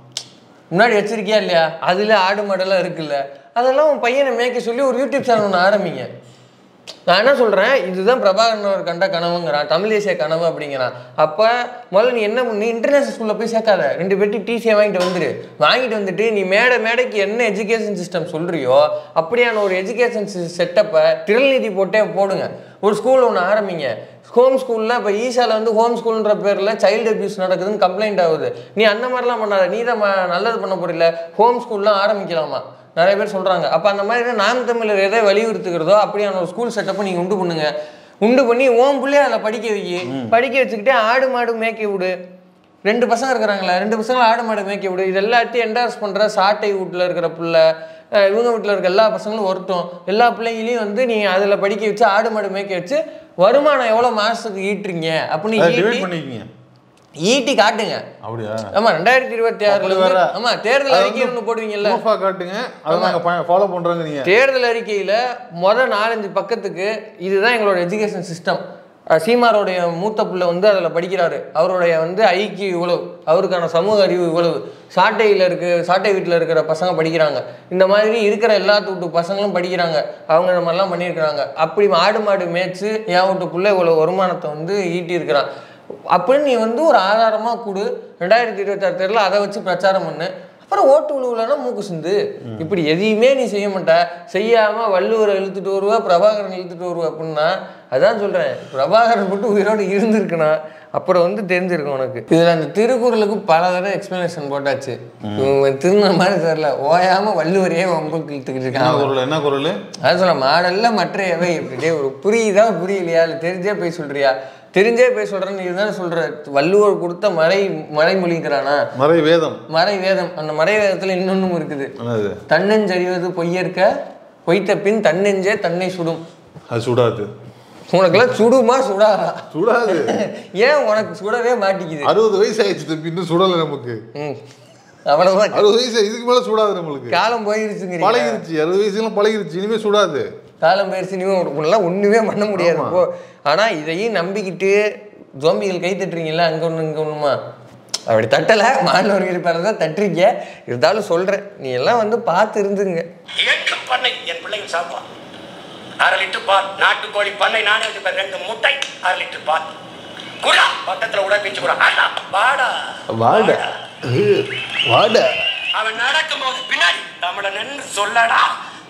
முன்னாடி வச்சிருக்கியா இல்லையா? அதுல ஆடு மாடெல்லாம் இருக்குல்ல, அதெல்லாம் உன் பையனை மேய்க்க சொல்லி ஒரு யூடியூப் சேனல் ஒன்று ஆரம்பிங்க. நான் என்ன சொல்கிறேன், இதுதான் பிரபாகரன் அவர் கண்ட கனவுங்கிறான், தமிழ் தேசிய கனவு அப்படிங்கிறான். அப்போ முதல்ல நீ என்ன பண்ணி இன்டர்நேஷனல் ஸ்கூலில் போய் சேர்க்காத, 2 பேட்டி டிசியை வாங்கிட்டு வந்துட்டு நீ மேடைக்கு என்ன எஜுகேஷன் சிஸ்டம் சொல்கிறியோ அப்படியான ஒரு எஜுகேஷன் செட்டப்பை திரள்நிதி போடுங்க. ஒரு ஸ்கூல் ஒன்று ஆரம்பிங்க. ஹோம் ஸ்கூலில் இப்போ ஈஷாவில் வந்து ஹோம் ஸ்கூல்ன்ற பேரில் சைல்டு அபியூஸ் நடக்குதுன்னு கம்ப்ளைண்ட் ஆகுது. நீ அந்த மாதிரிலாம் பண்ணாத, நீ தான் நல்லது பண்ண போறீல, ஹோம் ஸ்கூல்லாம் ஆரம்பிக்கலாமா நிறைய பேர் சொல்கிறாங்க. அப்போ அந்த மாதிரி நாம் தமிழர் எதை வலியுறுத்துக்கிறதோ அப்படியான ஒரு ஸ்கூல் செட்டப்பை நீங்கள் உண்டு பண்ணி ஓம் பிள்ளைய அதில் படிக்க வச்சுக்கிட்டே ஆடு மாடு மேய்க்க விடு. 2 பசங்க இருக்கிறாங்களா, 2 பசங்களை ஆடு மாடு மேய்க்க விடு. இது எல்லாத்தையும் என்டார்ஸ் பண்ணுற சாட்டை வீட்டில் இருக்கிற பிள்ளை, இவங்க வீட்டில் இருக்க எல்லா பசங்களும் வரட்டும். எல்லா பிள்ளைங்களையும் வந்து நீ அதில் படிக்க வச்சு ஆடு மாடு மேய்க்க வச்சு வருமானம் எவ்வளோ மாதத்துக்கு ஈட்டுறீங்க அப்படின்னு ஈட்டி காட்டுங்க. அப்படியா? ஆமா, 2026 ஆமா தேர்தல் அறிக்கை ஒன்று போடுவீங்கல்ல, காட்டுங்க. அதை நாங்க ஃபாலோ பண்றோங்க. நீங்க தேர்தல் அறிக்கையில 4-5 பக்கத்துக்கு இதுதான் எங்களோட எஜுகேஷன் சிஸ்டம். சீமாரோடைய மூத்த பிள்ளை வந்து அதில் படிக்கிறாரு, அவருடைய வந்து ஐக்கிய இவ்வளவு, அவருக்கான சமூக அறிவு இவ்வளவு, சாட்டை வீட்டில் இருக்கிற பசங்க படிக்கிறாங்க, இந்த மாதிரி இருக்கிற எல்லா வீட்டு பசங்களும் படிக்கிறாங்க, அவங்க இந்த மாதிரிலாம் பண்ணியிருக்கிறாங்க. அப்படி ஆடு மாடு மேய்ச்சி என் வீட்டு பிள்ளை இவ்வளோ வருமானத்தை வந்து ஈட்டி இருக்கிறான் அப்படின்னு நீ வந்து ஒரு ஆதாரமாக கொடு. 2026 தேர்தலில் அதை வச்சு பிரச்சாரம் பண்ணு. அப்புறம் ஓட்டு விழுவுலன்னா மூக்கு சிந்து. இப்படி எதையுமே நீ செய்ய மாட்ட, செய்யாமல் வள்ளுவரை இழுத்துட்டு வருவா, பிரபாகரன் இழுத்துட்டு வருவா அப்படின்னா அதான் சொல்கிறேன், பிரபாகரன் மட்டும் உயிரோடு இருந்திருக்குன்னா அப்புறம் வந்து தெரிஞ்சிருக்கும் உனக்கு. இதில் அந்த திருக்குறளுக்கு பல தடவை எக்ஸ்பிளனேஷன் போட்டாச்சு, திருந்த மாதிரி தெரியல, ஓயாமல் வள்ளுவரையே வம்புக்கு இழுத்துக்கிட்டு இருக்காங்க. என்ன குறள் அதான் சொல்ல, மாடல்ல மற்ற எவை இப்படியே ஒரு புரியலையா, இல்லை தெரிஞ்சே போய் சொல்றியா? தெரிஞ்சே போய் சொல்றேன்னு இதுதான் சொல்ற. வள்ளுவர் கொடுத்த மறைமொழிங்கிறானா, மறை வேதம். அந்த மறை வேதத்துல இன்னொன்னும் இருக்குது, தன்னெஞ்சறிவது பொய்யற்க பொய்த்த பின் தன்னெஞ்சே தன்னை சுடும். அது சுடாது. உனக்குலாம் சுடுமா? சுடாது. ஏன் உனக்கு சுடவே மாட்டேங்குது? 60 வயசு ஆயிடுச்சு, இன்னும் சுடலை நமக்கு. அவ்வளவுதான், 60 வயசு, இதுக்கு மேல சுடாது நம்மளுக்கு. காலம் போயிருச்சுங்க, பழகிருச்சு. 60 வயசுலாம் பழகிருச்சு, இனிமே சுடாது. காலம் போயிருச்சு, இனிமே ஒண்ணுமே பண்ண முடியாது. ஆனா இதையும் நம்பிக்கிட்டு ஜோம்பிகள் கை தட்டுறீங்கல்ல, அங்க ஒண்ணு இங்க ஒண்ணுமா, அப்படி தட்டல, மாணவர்கள் பேரதான் தட்டுறீங்க. இருந்தாலும் சொல்றேன், நீ எல்லாம் வந்து பார்த்து இருந்துங்க. பண்ணை என் பிள்ளைங்க சாப்பிடுவான். 1/2 லிட்டர் பால், நாட்டுக்கோழி பண்ணை நானே வச்சுப்பேன். 2 முட்டை, 1/2 லிட்டர் பால். குடா பக்கத்துல உட பிஞ்சு கூட வாடா. அவன் நடக்கும் போது பின்னாடி தமிழன் என்று சொல்லடா,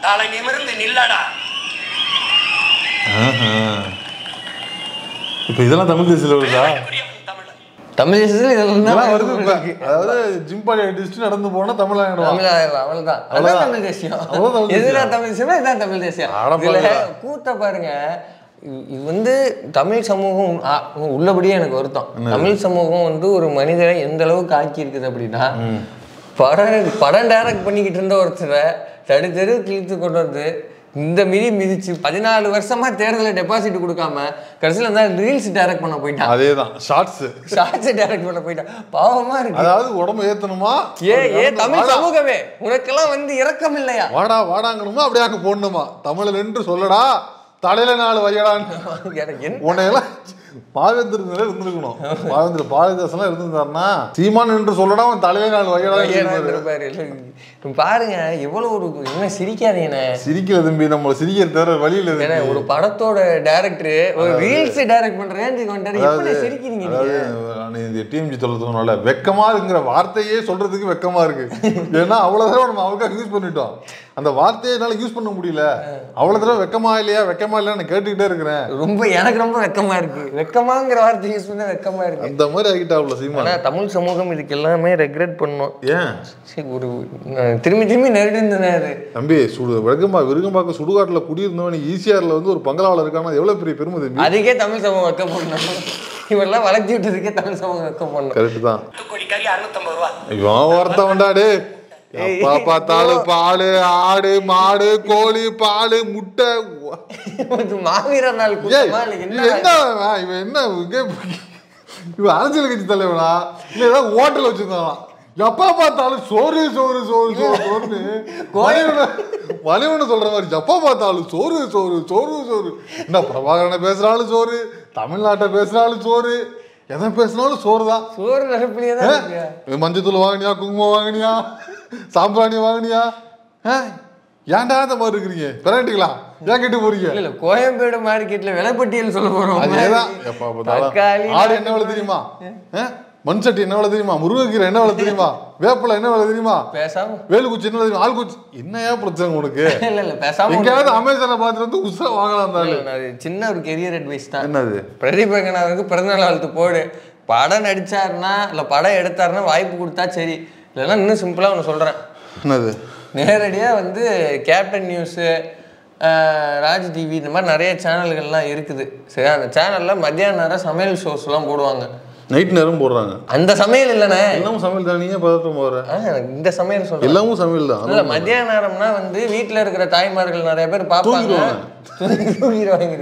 தலை நிமிர்ந்து நில்லடா. இப்ப இதெல்லாம் தமிழ் தேசியில வருதா? தமிழ் தேசத்துல இதெல்லாம் வருது. அதாவது ஜிம்பாடி டிஸ்ட் நடந்து போனா தமிழ் அவ்வளவுதான். அதான் தமிழ் தேசியம். எதுனா தமிழ் தேசியம், இதான் தமிழ் தேசியம். கூத்த பாருங்க, இது வந்து தமிழ் சமூகம் உள்ளபடியே எனக்கு வருத்தம். தமிழ் சமூகம் வந்து ஒரு மனிதரை எந்த அளவுக்கு ஆக்கி இருக்குது அப்படின்னா, படம் டைரக்ட் பண்ணிக்கிட்டு இருந்த ஒருத்தரை தெரு கிழித்து கொண்டு வந்து இந்த மிதிச்சு 14 வருஷமா தேர்தலை டெபாசிட் கொடுக்காம கடைசியில் தான் ரீல்ஸ் டைரக்ட் பண்ண போயிட்டான். அதேதான் ஷார்ட்ஸ் டைரக்ட் பண்ண போயிட்டான். பாவமா இருக்கு. அதாவது உடம்பு ஏத்தணுமா, தமிழ் சமூகமே உனக்கெல்லாம் வந்து இரக்கம் இல்லையா, வாடாங்கணுமா அப்படியே அங்க போடணுமா, தமிழ் என்று சொல்லடா தலையில 4 வையடான்னு உன்னையெல்லாம் பாவேந்தர் நிலை இருந்திருக்கணும். பாரதிதாசன் இருந்திருந்தாருன்னா சீமான் என்று சொல்லடா அவன் தலையில 4 வையடா பாருங்க. எவ்வளவு ஒரு என்ன சிரிக்காதீங்க. சிரிக்கல தம்பி, நம்மள சிரிக்கிற தவிர வழி இல்ல. ஒரு படத்தோட டைரக்டர் ஒரு ரீல்ஸ் டைரக்ட் பண்ற ரேஞ்சுக்கு வந்துட்டாரு. சிரிக்கிறீங்க. இந்த டிஎம்ஜி சொல்றதுனால வெக்கமா இருக்குங்கிற வார்த்தையே சொல்றதுக்கு வெக்கமா இருக்கு. ஏன்னா அவ்வளவு தடவை நம்ம அவருக்காக யூஸ் பண்ணிட்டோம். அந்த வார்த்தையை என்னால யூஸ் பண்ண முடியல. அவ்வளவு தடவை வெக்கமா இல்லையான்னு கேட்டுக்கிட்டே இருக்கிறேன். எனக்கு ரொம்ப வெக்கமா இருக்கு. வெக்கமாங்கிற வார்த்தை யூஸ் பண்ண வெக்கமா இருக்கு. அந்த மாதிரி ஆகிட்டாப்ல சீமா. தமிழ் சமூகம் இதுக்கு எல்லாமே ரெக்ரெட் பண்ணும். ஏன் ஒரு திரும்பி நெருடினாரு தம்பி. விருகம்பாக்க சுடுகாட்டுல குடியிருந்தவன் ஈசிஆர்ல வந்து ஒரு பங்களாவில் இருக்கானா எவ்வளவு பெரிய பெருமை தம்பி. அதுக்கே தமிழ் சமூகம் வெக்க பண்ணணும். இவெல்லாம் வளர்த்தி விட்டதுக்கே தமிழ் சமூகம் வெக்க பண்ணணும். கரெக்ட் தான். இவன் ஒருத்த வந்தாடு எப்பா பார்த்தாலும் பால், ஆடு, மாடு, கோழி, பால், முட்டை. மாவீரர் நாள் இவன் அரசியல் கட்சி தலைவனா இல்ல ஏதாவது ஹோட்டல் வச்சிருந்தானா? எப்பா பார்த்தாலும் சோறு சோறு சோறு சோறு சோறுன்னு வலிவனு சொல்ற மாதிரி எப்பா பார்த்தாலும் சோறு சோறு சோறு சோறு. என்ன பிரபாகரனை பேசுறாலும் சோறு, தமிழ்நாட்டை பேசுறாலும் சோறு, எதை பேசினாலும் சோறு தான். சோறு நிரப்பிலேயே மஞ்சத்தூள் வாங்கினியா, குங்குமம் வாங்கினியா, சாம்பிராணி வாங்கினியா? ஏன்டா அந்த மாதிரி இருக்கிறீங்க? பெராட்டிங்களா ஏன் கேட்டு போறீங்க? இல்ல கோயம்பேடு மார்க்கெட்ல விலைப்பட்டியல் சொல்ல போறோம். அதேதான். ஆடு என்ன விலை தெரியுமா? மண் சட்டி என்ன விலை தெரியுமா? முருங்கைக்கீரை என்ன விலை தெரியுமா? வேப்பிலை என்ன விலை தெரியுமா? பேசாம வேலுக்குச்சி என்ன தெரியுமா? ஆள்குச்சி என்னையா பிரச்சனை உனக்கு? இல்ல பேசாம எங்கேயாவது அமேசானை பார்த்துட்டு வந்து உஷா வாங்கலாம் தானே. சின்ன ஒரு கெரியர் அட்வைஸ் தான். என்னது? பிரதீப் ரங்கநாதனுக்கு பிறந்தநாள் வாழ்த்து போடு. படம் நடிச்சாருன்னா இல்ல படம் எடுத்தாருன்னா வாய்ப்பு கொடுத்தா சரி. இல்லைன்னா இன்னும் சிம்பிளா ஒன்று சொல்றேன். என்னது? நேரடியா வந்து கேப்டன் நியூஸு, ராஜ் டிவி இந்த மாதிரி நிறைய சேனல்கள்லாம் இருக்குது. சரி, அந்த சேனல்ல மத்தியான நேரம் சமையல் ஷோஸ்லாம் போடுவாங்க. நைட் நேரம் போடுறாங்க. அந்த சமையல் இல்லைண்ணே, எல்லாமும் சமையல் தான். நீங்க பதட்டம் போற இந்த சமையல் சொல்றேன். எல்லாமும் சமையல் தான். இல்ல மத்தியான நேரம்னா வந்து வீட்டுல இருக்கிற தாய்மார்கள் நிறைய பேர் பார்ப்பாங்க. தூங்கிடுவாங்க.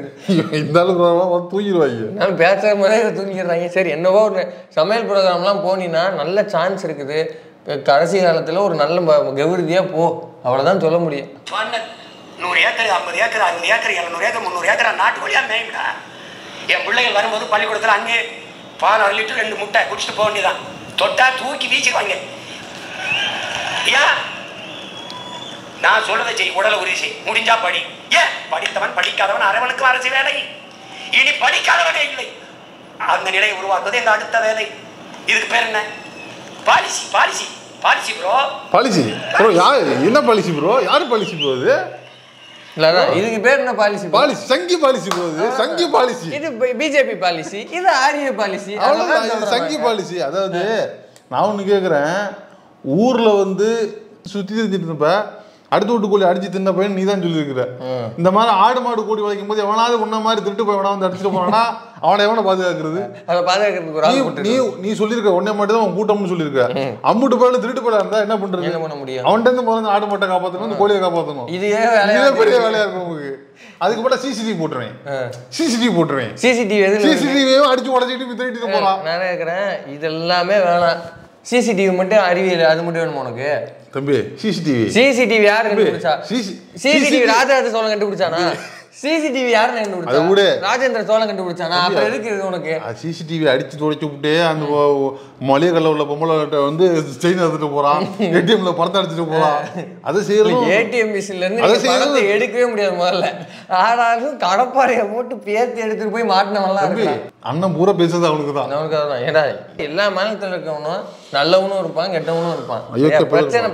இந்த அளவுக்கு தூங்கிடுவாங்க. நான் பேசுற மாதிரி தூங்கிடுறாங்க. சரி, என்னவோ ஒரு சமையல் ப்ரோக்ராம்லாம் போனீங்கன்னா நல்ல சான்ஸ் இருக்குது. கடைசி காலத்துல ஒரு நல்ல கௌரதியா போ, அவ்வளவுதான் சொல்ல முடியும். 100 acre 50 acre 60 acre 700 acre 300 acre நாட்டு வழியா மேய்டா. என் பிள்ளைகள் வரும்போது பள்ளிக்கூடத்துல அங்கே பால் 1 லிட்டர் 2 முட்டை குடிச்சிட்டு போக வேண்டியதான். தொட்டா தூக்கி வீசிடுவாங்க. ஏன் நான் சொல்றதை செய், உடலை உறுதி செய், முடிஞ்சா படி. ஏன் படித்தவன் படிக்காதவன் அரவனுக்கு அரசு வேலை. இனி படிக்காதவனே இல்லை. அந்த நிலையை உருவாக்குவது எங்க அடுத்த வேலை. இதுக்கு பேர் என்ன? Policy. Policy policy bro. Policy bro யார்? என்ன பாலிசி ப்ரோ? யாரு பாலிசி ப்ரோ? இது இல்ல, இதுக்கு பேர் என்ன பாலிசி? பாலிசி சங்கி பாலிசி ப்ரோ. இது சங்கி பாலிசி. இது பிஜேபி பாலிசி, இது ஆரிய பாலிசி. அவ்வளவுதான் சங்கி பாலிசி. அதாவது நான் ஒண்ணு கேக்குறேன், ஊர்ல வந்து சுத்தி தெரிஞ்சிட்டு இருப்ப, அடுத்த வீட்டு கோழி அடிச்சு தின்ன பையன் நீ தான் சொல்லியிருக்கிற. இந்த மாதிரி ஆடு மாடு கூடி வளைக்கும் போது எவனாவது உன்ன மாதிரி திருட்டு போய் எவனா வந்து அடிச்சுட்டு போனா அவனை எவனை பாதுகாக்கிறது? அதை பாதுகாக்கிறதுக்கு நீ சொல்லியிருக்க உன்னை மட்டும் தான் அவன் கூட்டம்னு சொல்லியிருக்க. அம்முட்டு போயில திருட்டு போயில இருந்தா என்ன பண்றது? என்ன பண்ண முடியும்? அவன்கிட்ட இருந்து முதல்ல ஆடு மாட்டை காப்பாற்றணும், கோழியை காப்பாற்றணும். இதே பெரிய வேலையா இருக்கும் உங்களுக்கு. அதுக்கு மட்டும் சிசிடிவி போட்டுருவேன். சிசிடிவியும் அடிச்சு உடச்சிட்டு திருட்டு போறான். நான் கேட்கிறேன், இது எல்லாமே வேணாம். சிசிடிவி மட்டும் அறிவியல், அது மட்டும் வேணுமா உனக்கு? தம்பி சிசிடிவி யாரு கண்டுபிடிச்சா? சிசிடிவி ராஜராஜ சோழன் கண்டுபிடிச்சானா? சிசிடிவி யாரு கண்டுபிடிச்சா? ராஜேந்திர சோழன் கண்டுபிடிச்சானா? அப்புறம் எதுக்கு இது உனக்கு? சிசிடிவி அடிச்சு துடைச்சு விட்டு அந்த மளிகைக்கல்ல உள்ள பொம்பளை வந்து செயின் எடுத்துட்டு போறான், ஏடிஎம்ல பணத்தை அடிச்சுட்டு போறான். அதை செய்யணும். ஏடிஎம் மிஷின்ல இருந்து பணத்தை எடுக்கவே முடியாது முதல்ல. ஆனாலும் கடப்பாறையை போட்டு பேர்த்து எடுத்துட்டு போய் மாட்டினவன்லாம் இருக்கு. அண்ணன் பூரா பேசுறது அவனுக்கு தான். ஏன்னா எல்லா மாநிலத்தில் இருக்கவனும் நல்லவனும் இருப்பான், கெட்டவனும் இருப்பான். பிரச்சனை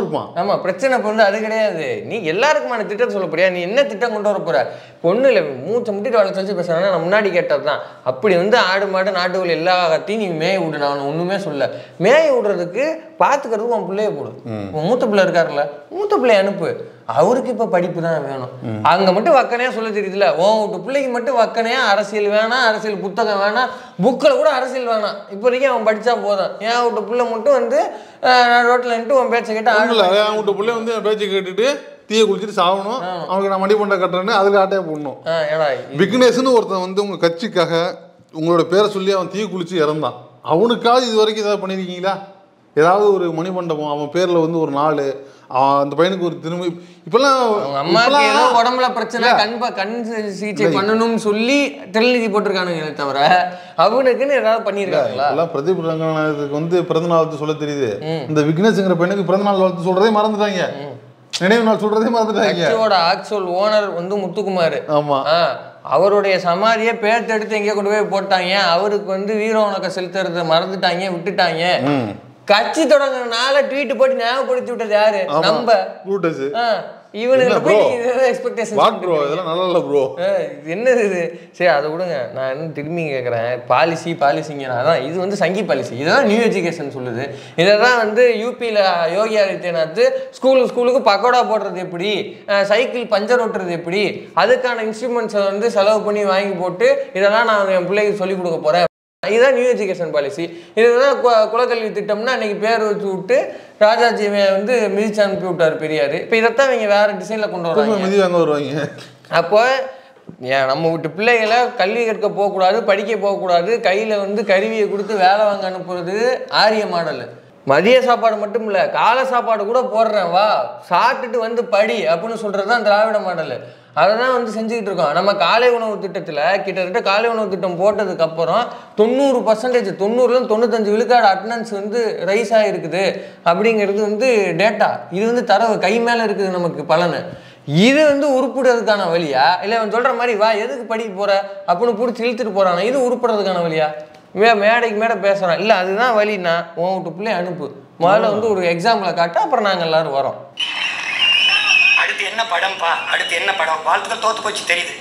இருப்பான். ஆமா, பிரச்சனை பொண்ணு அது கிடையாது. நீ எல்லாருக்குமான திட்டம் சொல்ல போறியா? நீ என்ன திட்டம் கொண்டு வர போற? பொண்ணு இல்லை, மூச்சை முட்டிட்டு வளர்ச்சி வச்சு பேசுறாங்கன்னா நான் முன்னாடி கேட்டதுதான். அப்படி வந்து ஆடு மாடு நாட்டுகள் எல்லா கத்தையும் நீ மேய விடு. நான் ஒண்ணுமே சொல்ல. மேய விடுறதுக்கு பாத்துக்கிறதுக்கு உன் பிள்ளைய போடு. உன் மூத்த பிள்ளை இருக்காருல்ல, மூத்த பிள்ளைய அனுப்பு. அவருக்கு இப்போ படிப்பு தான் வேணும். அங்கே மட்டும் வக்கனையா சொல்ல தெரியுதுல, உன் வீட்டு பிள்ளைக்கு மட்டும் வக்கனையா அரசியல் வேணாம், அரசியல் புத்தகம் வேணாம், புக்கில் கூட அரசியல் வேணாம், இப்போதைக்கு அவன் படித்தா போதும். என் வீட்டு பிள்ளை மட்டும் வந்து ரோட்டில் நின்று உன் பேச்சை கேட்டு அவன் வீட்டு பிள்ளை வந்து என் பேச்சை கேட்டுட்டு தீயை குளிச்சுட்டு சாகணும், அவனுக்கு நான் மடி பண்ண கட்டுறேன்னு அதுக்கு ஆட்டையா போடணும். விக்னேஷ்னு ஒருத்தன் வந்து உங்கள் கட்சிக்காக உங்களோட பேரை சொல்லி அவன் தீயை குளிச்சு இறந்தான். அவனுக்காவது இது வரைக்கும் ஏதாவது பண்ணியிருக்கீங்களா? ஏதாவது ஒரு மணிமண்டபம் அவன் பேரில் வந்து ஒரு நாள் அந்த பையனுக்கு ஒரு திரும்பி இப்பெல்லாம் அம்மாவுக்கு உடம்புல பிரச்சனை கண் சிகிச்சை பண்ணணும்னு சொல்லி திருநிதி போட்டிருக்கானுங்க தவிர அவனுக்குன்னு ஏதாவது பண்ணியிருக்காங்களா? எல்லாம் பிரதீப் ரங்கநாதனுக்கு வந்து பிறந்தநாள் வாழ்த்து சொல்ல தெரியுது. இந்த விக்னேஷ்ங்கிற பையனுக்கு பிறந்தநாள் வாழ்த்து சொல்றதே மறந்துட்டாங்க, நினைவு நாள் சொல்றதே மறந்துட்டாங்க. ஆக்சுவல் ஓனர் வந்து முத்துக்குமார். ஆமா, அவருடைய சமாதியை பேர்த்தெடுத்து எங்கேயோ கொண்டு போய் போட்டாங்க. அவருக்கு வந்து வீர வணக்கம் செலுத்துறத மறந்துட்டாங்க, விட்டுட்டாங்க. கட்சி தொடங்குறதுனால ட்வீட் போட்டு ஞாபகப்படுத்தி விட்டது யாரு? நம்ம என்னது இது? சரி அதை விடுங்க, நான் என்ன திரும்பி கேட்குறேன். பாலிசிங்க அதான் இது வந்து சங்கி பாலிசி, இதெல்லாம் நியூ எஜுகேஷன் சொல்லுது. இதைதான் வந்து யூபியில் யோகி ஆதித்யநாத் ஸ்கூலுக்கு பக்கோடா போடுறது எப்படி, சைக்கிள் பஞ்சர் ஓட்டுறது எப்படி, அதுக்கான இன்ஸ்ட்ருமெண்ட்ஸை வந்து செலவு பண்ணி வாங்கி போட்டு இதெல்லாம் நான் என் பிள்ளைக்கு சொல்லிக் கொடுக்க போகிறேன். இதுதான் நியூ எஜுகேஷன் பாலிசி. இதுதான் குலக்கல்வி திட்டம்னா அன்னைக்கு பேர் வச்சு விட்டு ராஜாஜியை வந்து மிதிச்சு அனுப்பி விட்டார் பெரியார். இப்போ இதைத்தான் இவங்க வேற டிசைனில் கொண்டு வருவாங்க. அப்போ நம்ம வீட்டு பிள்ளைகளை கல்வி கற்க போகக்கூடாது, படிக்க போகக்கூடாது, கையில் வந்து கருவியை கொடுத்து வேலை வாங்க அனுப்புறது ஆரிய மாடல். மதிய சாப்பாடு மட்டும் இல்லை, காலை சாப்பாடு கூட போடுறேன் வா சாப்பிட்டுட்டு வந்து படி அப்படின்னு சொல்கிறது தான் திராவிட மாடல். அதை தான் வந்து செஞ்சுக்கிட்டு இருக்கோம். நம்ம காலை உணவு திட்டத்தில் கிட்டத்தட்ட காலை உணவு திட்டம் போட்டதுக்கப்புறம் 90%, 90-95 விழுக்காடு அட்டண்டன்ஸ் வந்து ரைஸ் ஆகிருக்குது அப்படிங்கிறது வந்து டேட்டா. இது வந்து தரவு கை மேலே இருக்குது நமக்கு பலன். இது வந்து உருப்பிடுறதுக்கான வழியா இல்லை அவன் சொல்கிற மாதிரி வா எதுக்கு படிக்க போகிற அப்படின்னு பிடிச்சி இழுத்துட்டு போகிறானா, இது உருப்பிடுறதுக்கான வழியா? மேடைக்கு மேடை பேசுகிறான் இல்லை அதுதான் வழின்னா உன் வீட்டு பிள்ளைய அனுப்பு, முதல்ல வந்து ஒரு எக்ஸாம்பிளை காட்ட, அப்புறம் நாங்கள் எல்லோரும் வரோம். அடுத்து என்ன படம்ப்பா, அடுத்து என்ன படம், வாழ்த்துக்கள் தோத்து போச்சு தெரியுது,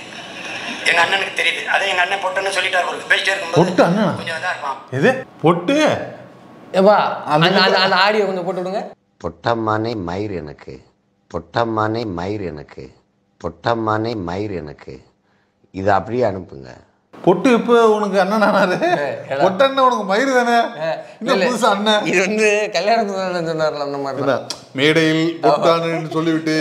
எங்க அண்ணனுக்கு தெரியுது. அதை எங்க அண்ணன் பொட்டுன்னு சொல்லிட்டாரு. ஒரு பேசிட்டே இருக்கும்போது கொஞ்சம் இதாக இருப்பான். இது பொட்டு ஏப்பா அந்த ஆடியோ கொஞ்சம் போட்டு விடுங்க. பொட்டம்மானே மயிர் எனக்கு, பொட்டம்மானே மயிர் எனக்கு, பொட்டம்மானே மயிர் எனக்கு, இதை அப்படியே அனுப்புங்க. பொட்டு இப்போ உனக்கு அண்ணன் ஆனாரு, பொட்டண்ண உனக்கு மயிறு தானே, இந்த புதுசா அண்ணன். இது வந்து கல்யாணத்துல சொன்னார்ல அந்த மாதிரி மேடையில் பொட்டான்னு சொல்லிவிட்டு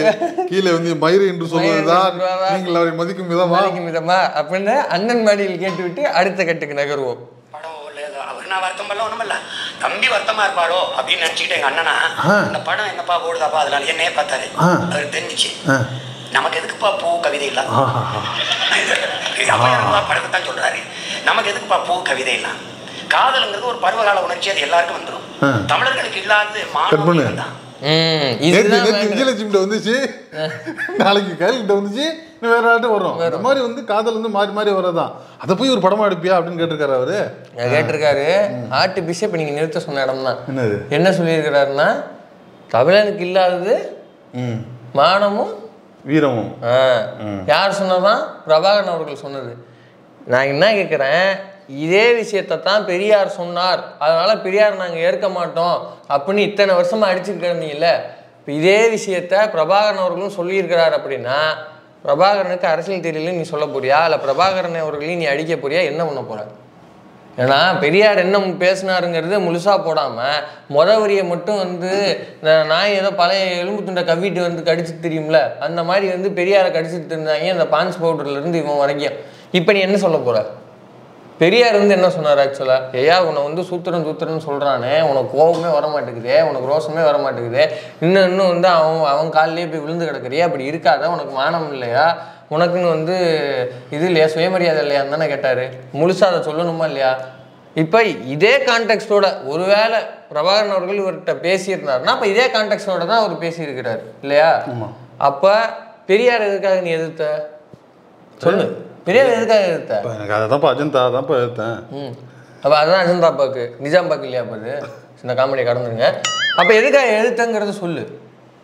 கீழே வந்து மயிறு என்று சொல்வதுதான் நீங்கள் அவரை மதிக்கும் விதமா அப்படின்னு அண்ணன் மாடியில் கேட்டுவிட்டு அடுத்த கட்டுக்கு நகருவோம். படம் அவர் நான் வருத்தம் பண்ணல ஒண்ணும் இல்ல, தம்பி வருத்தமா இருப்பாரோ அப்படின்னு நினைச்சுக்கிட்டு எங்க அண்ணனா இந்த படம் என்னப்பா ஓடுதாப்பா அதனால என்னையே பார்த்தாரு. அவருக்கு தெரிஞ்சிச்சு நமக்கு எதுக்குப்பா பூ கவிதை இல்ல, படத்தைத்தான் சொல்றாரு, நமக்கு எதுக்குப்பா பூ கவிதை இல்ல, காதலுங்கிறது ஒரு பருவகால உணர்ச்சி, அது எல்லாருக்கும் வந்துடும். தமிழர்களுக்கு இல்லாதது மாணவர்கள் தான். விஜயலட்சுமி வந்துச்சு, நாளைக்கு கைகிட்ட வந்துச்சு, வேற ஆட்டும் வரும். இந்த மாதிரி வந்து காதல் வந்து மாறி மாறி வரதான். அதை போய் ஒரு படமா எடுப்பியா அப்படின்னு கேட்டிருக்காரு அவரு. கேட்டிருக்காரு. ஆர்ட் பிஷப் நீங்க நிறுத்த சொன்ன இடம் தான். என்னது என்ன சொல்லியிருக்கிறாருன்னா, தமிழனுக்கு இல்லாதது மானமும் வீரமும். யார் சொன்னதான்? பிரபாகரன் அவர்கள் சொன்னது. நான் என்ன கேட்குறேன், இதே விஷயத்தை தான் பெரியார் சொன்னார், அதனால பெரியார் நாங்கள் ஏற்க மாட்டோம் அப்படின்னு இத்தனை வருஷமா அடிச்சுட்டு இருந்தீங்கல்ல, இப்போ இதே விஷயத்த பிரபாகரன் அவர்களும் சொல்லியிருக்கிறார் அப்படின்னா பிரபாகரனுக்கு அரசியல் தெரியலன்னு நீ சொல்ல போறியா, இல்லை பிரபாகரன் அவர்களையும் நீ அடிக்க போறியா, என்ன பண்ண போற? ஏன்னா பெரியார் என்ன பேசினாருங்கிறது முழுசாக போடாமல் வரியை மட்டும் வந்து நான் ஏதோ பழைய எலும்பு துண்டை கவ்விட்டு வந்து கடிச்சிட்டு தெரியும்ல, அந்த மாதிரி வந்து பெரியாரை கடிச்சிட்டு இருந்தாங்க அந்த பான்ஸ் பவுடர்லேருந்து இவன் வரைக்கும். இப்போ நீ என்ன சொல்ல போகிற? பெரியார் வந்து என்ன சொன்னார் ஆக்சுவலாக, ஐயா உன்னை வந்து சூத்திரன்னு சொல்கிறானே, உனக்கு கோபமே வரமாட்டேங்குதே, உனக்கு ரோஷமே வரமாட்டேங்குதே, இன்னும் வந்து அவன் காலிலே போய் விழுந்து கிடக்குறியா, அப்படி இருக்காத, உனக்கு மானம் இல்லையா, உனக்குன்னு வந்து இது இல்லையா, சுயமரியாதை இல்லையான்னு தானே கேட்டார். முழுசாக அதை சொல்லணுமா இல்லையா? இப்போ இதே கான்டெக்ஸ்டோட ஒருவேளை பிரபாகரன் அவர்கள் இவர்கிட்ட பேசியிருந்தாருன்னா அப்போ இதே கான்டெக்ஸ்டோட தான் அவர் பேசியிருக்கிறார் இல்லையா? அப்போ பெரியார் எதுக்காக நீ எதிர்த்த சொல்லு, பெரியார் எதுக்காக எதிர்த்த? எனக்கு அதை தான் அஜந்தா தான் எதிர்த்தேன். அப்போ அதுதான் அஜந்தா பாக்கு, நிஜாம் பாக்கு இல்லையா? அப்போ அது இந்த காமெடியை கடந்துருங்க. அப்போ எதுக்காக எதிர்த்தங்கிறத சொல்லு.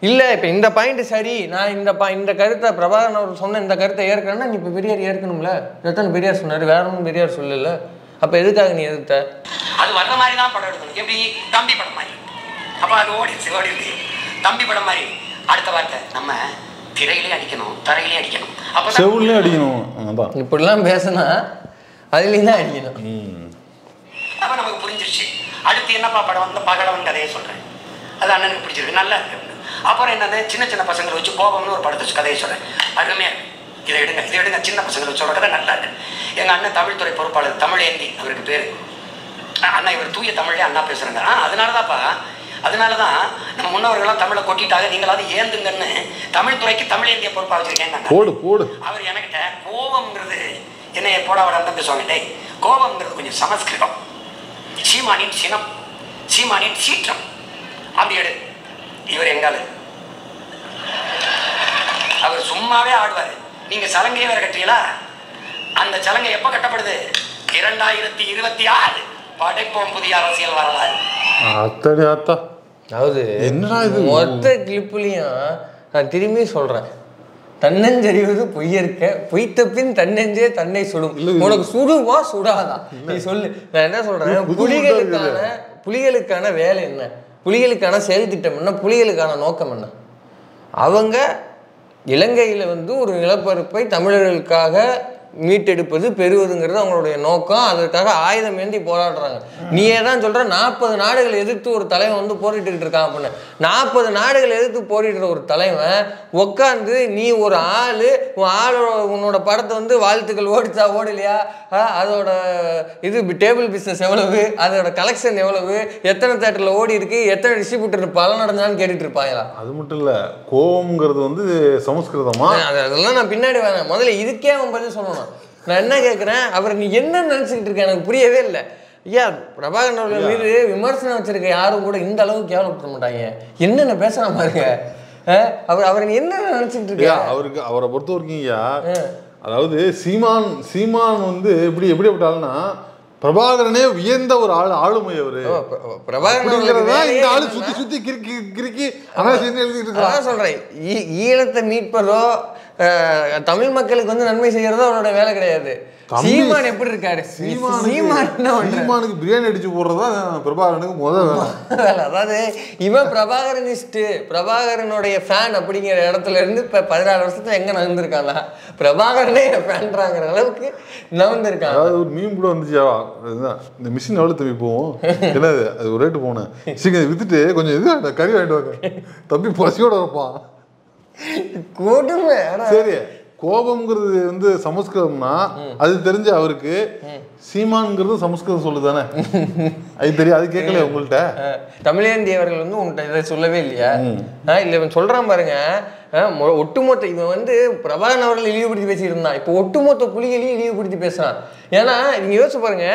இல்லை இப்போ இந்த பாயிண்ட் சரி, நான் இந்த கருத்தை பிரபாகரன் அவர் சொன்ன இந்த கருத்தை ஏற்கனவே நீ இப்போ பெரியார் ஏற்கணும்ல, இதைத்தான் பெரியார் சொன்னார், வேற ஒன்றும் பெரியார் சொல்லல. அப்போ எதுக்காக நீ எதிர்த்த? அது வர்ற மாதிரி தான் படம் எடுக்கணும். எப்படி தம்பி படம் மாதிரி. அப்போ அது ஓடிச்சு தம்பி படம் மாதிரி. அடுத்த வார்த்தை நம்ம திரையிலே அடிக்கணும், தரையிலே அடிக்கணும், அப்போ செவுல்லையும் அடிக்கணும். இப்படிலாம் பேசினா அதுலேயும் தான் அடிக்கணும். அப்போ நமக்கு புரிஞ்சிருச்சு. அடுத்து என்னப்பா படம் வந்து பகலவன் கதையை சொல்கிறேன், அது அண்ணனுக்கு பிடிச்சிருக்கு, நல்லா இருக்கு. அப்புறம் என்னது, சின்ன சின்ன பசங்களை வச்சு கோபம்னு ஒரு படத்தை கதையை சொல்கிறேன், அருமையாக இருக்கு, இதை எடுங்க சின்ன பசங்களை வச்சு கதை நல்லா இருக்கு. எங்கள் அண்ணன் தமிழ் துறை பொறுப்பாளர் தமிழேந்தி அவருக்கு பேர். அண்ணா இவர் தூய தமிழ்லேயே அண்ணா பேசுகிறாங்க. அதனால தான் நம்ம முன்னவர்கள்லாம் தமிழை கொட்டிட்டாங்க, நீங்களாவது ஏந்துங்கன்னு தமிழ் துறைக்கு தமிழேந்திய பொறுப்பாக வச்சுருக்கேன். போடு அவர் என்கிட்ட கோபம்ங்கிறது என்ன போட வரான்னு பேசுவாங்க. டேய், கோபம்ங்கிறது கொஞ்சம் சமஸ்கிருதம், சீமானின் சினம், சீமானின் சீற்றம், அப்படி எடு. இவர் எங்காலு அவர் சும்மாவே ஆடுவார். நீங்க சலங்கையே வேற கட்டுறீங்களா? அந்த சலங்கை எப்ப கட்டப்படுது? 2026 படைப்போம் புதிய அரசியல் வரலாறு. அதாவது மொத்த கிளிப்புலையும் நான் திரும்பி சொல்றேன், தன்னஞ்சறிவது பொய்யற்க, பொய்த்தப்பின் தன்னெஞ்சே தன்னை சுடும். உனக்கு சுடுவா சுடாதா நீ சொல்லு. நான் என்ன சொல்றேன், புலிகளுக்கான வேலை என்ன, புலிகளுக்கான செயல் திட்டம் என்ன, புலிகளுக்கான நோக்கம் என்ன? அவங்க இலங்கையில் வந்து ஒரு நிலப்பரப்பை தமிழர்களுக்காக மீட்டெடுப்பது பெறுவதுங்கிறது அவங்களுடைய நோக்கம். அதற்காக ஆயுதம் ஏந்தி போராடுறாங்க. நீயே தான் சொல்ற 40 நாடுகளை எதிர்த்து ஒரு தலைவன் வந்து போரிட்டு இருக்கான் அப்படின்னு. 40 நாடுகளை எதிர்த்து போரிடுற ஒரு தலைவன் உட்காந்து நீ ஒரு உன்னோட படத்தை வந்து வாழ்த்துக்கள் ஓடிச்சா ஓடலையா, அதோட இது டேபிள் பிஸ்னஸ் எவ்வளவு, அதோட கலெக்ஷன் எவ்வளவு, எத்தனை தேட்டரில் ஓடி இருக்கு, எத்தனை டிஸ்ட்ரிபியூட்டர் பலன் அடைஞ்சான்னு கேட்டுட்டு இருப்பாங்களா? அது மட்டும் இல்லை, கோவம்ங்கிறது வந்து சமஸ்கிருதமா, அதெல்லாம் நான் பின்னாடி வரேன். முதல்ல இதுக்கே அவன் பதில் சொல்லணும். நான் என்ன கேட்குறேன், அவர் நீ என்ன நினச்சிக்கிட்டு இருக்க எனக்கு புரியவே இல்லை. ஐயா, பிரபாகரன் அவர்கள் மீது விமர்சனம் வச்சிருக்க யாரும் கூட இந்த அளவுக்கு கேவலப்பட மாட்டாங்க. என்னென்ன பேசுற பாருங்க. அவர் நீ என்ன நினைச்சிட்டு இருக்க? அவரை பொறுத்த வரைக்கும் ஐயா, அதாவது சீமான் வந்து எப்படிப்பட்டாலும்னா பிரபாகரனே வியந்த ஒரு ஆளுமை. அவரு பிரபாகரன் இந்த ஆளு சுத்தி கிறுக்கி சொல்றேன், ஈழத்தை மீட்பதோ தமிழ் மக்களுக்கு வந்து நன்மை செய்யறதோ அவரோட வேலை கிடையாது. சீமான் எப்படி இருக்காரு, சீமானுக்கு பிரியாணி அடிச்சு போடுறதா பிரபாகரனுக்கு முதல் வேலை. அதாவது இவன் பிரபாகரனிஸ்ட், பிரபாகரனுடைய ஃபேன் அப்படிங்கிற இடத்துல இருந்து இப்ப 14 வருஷத்துல எங்க நகர்ந்துருக்காங்க, பிரபாகரனே ஃபேன்றாங்கிற அளவுக்கு நகர்ந்துருக்காங்க. அதாவது ஒரு மீன் கூட வந்துச்சா, இந்த மிஷின் எவ்வளவு தம்பி போவோம், என்னது அது ஒரு ரேட்டு போனேன், சீக்கிரம் வித்துட்டு கொஞ்சம் இது கறி வாங்கிட்டு வாங்க தம்பி, பசியோட வைப்பான். சரி, கோபம்ங்கிறது வந்து சமஸ்கிருதம்னா அது தெரிஞ்ச அவருக்கு சீமான்ங்கிறது சமஸ்கிருதம் சொல்லுதானே, அது தெரியும். அது கேட்கல உங்கள்கிட்ட? தமிழேந்தி அவர்கள் வந்து உங்கள்கிட்ட இதை சொல்லவே இல்லையா? இல்லை இவன் சொல்றான் பாருங்க, ஒட்டுமொத்த இவன் வந்து பிரபாகரன் அவர்கள் இழிவுபடுத்தி பேசிட்டு இருந்தான், இப்போ ஒட்டுமொத்த புலிகளையும் இழிவுபடுத்தி பேசுறான். ஏன்னா நீங்க யோசிச்சு பாருங்க,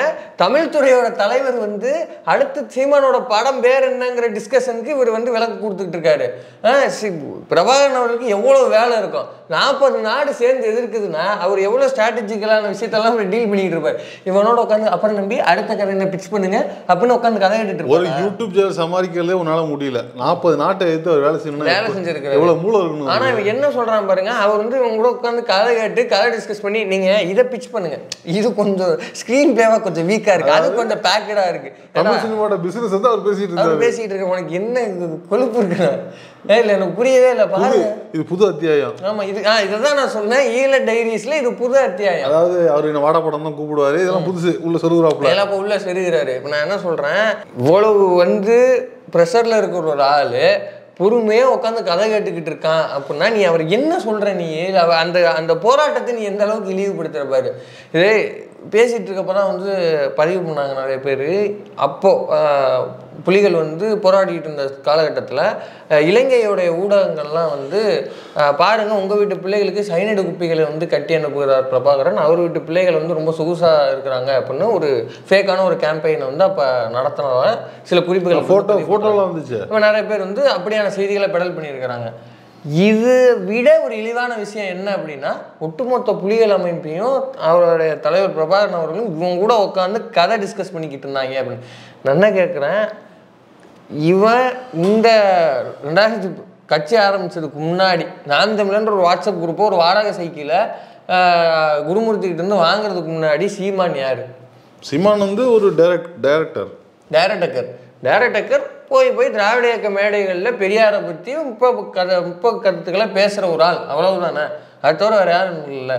தமிழ் துறையோட தலைவர் வந்து அடுத்து சீமானோட படம் பேர் என்னங்கிற டிஸ்கஷனுக்கு இவர் வந்து விளக்கு கொடுத்துட்டு இருக்காரு. பிரபாகரன் அவர்களுக்கு எவ்வளவு வேலை இருக்கும், 40 நாடு சேர்ந்து எதிர்க்குதுன்னா அவர் எவ்வளவு ஸ்ட்ராட்டஜிக்கலான விஷயத்தெல்லாம் டீல் பண்ணிட்டு இருப்பார். இவனோட உட்காந்து அப்புறம் நம்பி அடுத்த கதை பிக்ஸ் பண்ணுங்க அப்படின்னு உட்காந்து கதை கேட்டுட்டு ஒரு யூடியூப் சேனல் சமாளிக்கிறதே உன்னால முடியல. 40 நாட்டை எடுத்து அவர் வேலை செஞ்சிருக்காரு. எவ்வளவு மூளை இருக்கணும். ஆனா இவன் என்ன சொல்றான் பாருங்க, அவர் வந்து இவங்க கூட உட்காந்து கதை கேட்டு கதை டிஸ்கஸ் பண்ணி நீங்க இதை பிச் பண்ணுங்க, இது கொஞ்சம் ஸ்கிரீன் பிளேவா கொஞ்சம் வீக்கா இருக்கு, அது கொஞ்சம் பேக்கடா இருக்கு, தமிழ் சினிமாவோட பிசினஸ் வந்து அவர் பேசிட்டு இருக்க. உனக்கு என்ன கொழுப்பு இருக்கு? இல்ல எனக்கு புரியவே இல்லை. பாருங்க, இது புது அத்தியாயம். ஆமா, இதுதான் நான் சொன்னேன், ஈழ டைரிஸ்ல இது புது அத்தியாயம். அதாவது அவர் என்ன வாடா படம் தான் கூப்பிடுவாரு, இதெல்லாம் புதுசு உள்ள சொருகுறாப்புல, எல்லாம் இப்ப உள்ள செருகிறாரு. இப்ப நான் என்ன சொல்றேன், இவ்வளவு வந்து ப்ரெஷர்ல இருக்கிற ஒரு ஆளு பொறுமையா உட்காந்து கதை கேட்டுக்கிட்டு இருக்கான் அப்படின்னா நீ அவர் என்ன சொல்ற, நீ அந்த அந்த போராட்டத்தை நீ எந்த அளவுக்கு இழிவுபடுத்துற பாரு. இதே பேசிகிட்டு இருக்கப்பதான் வந்து பதிவு பண்ணாங்க நிறைய பேர். அப்போது புலிகள் வந்து போராடிக்கிட்டு இருந்த காலகட்டத்தில் இலங்கையோடைய ஊடகங்கள்லாம் வந்து பாருங்கள், உங்கள் வீட்டு பிள்ளைகளுக்கு சைனைடு குப்பிகளை வந்து கட்டி அனுப்புகிறார் பிரபாகரன், அவர் வீட்டு பிள்ளைகள் வந்து ரொம்ப சொகுசாக இருக்கிறாங்க அப்படின்னு ஒரு ஃபேக்கான ஒரு கேம்பெயினை வந்து அப்போ நடத்தினதால சில குறிப்புகள் ஃபோட்டோலாம் வந்துச்சு. இப்போ நிறைய பேர் வந்து அப்படியான செய்திகளை பெடல் பண்ணியிருக்கிறாங்க. இது விட ஒரு இழிவான விஷயம் என்ன அப்படின்னா, ஒட்டுமொத்த புலிகள் அமைப்பையும் அவருடைய தலைவர் பிரபாகரன் அவர்களும் இவங்க கூட உட்காந்து கதை டிஸ்கஸ் பண்ணிக்கிட்டு இருந்தாங்க அப்படின்னு. நான் என்ன கேட்குறேன், இவன் இந்த 2000 கட்சி ஆரம்பித்ததுக்கு முன்னாடி நான் தமிழன்ற ஒரு வாட்ஸ்அப் குரூப்போ ஒரு வாடகை சைக்கிளை குருமூர்த்திக்கிட்ட இருந்து வாங்குறதுக்கு முன்னாடி சீமான் யார்? சீமான் வந்து ஒரு டைரக்டர் போய் திராவிட இயக்க மேடைகளில் பெரியாரை பற்றி முற்போக்கு கருத்துக்களை பேசுகிற ஒரு ஆள், அவ்வளவுதானே. அது தவிர வேறு யாரும் இல்லை.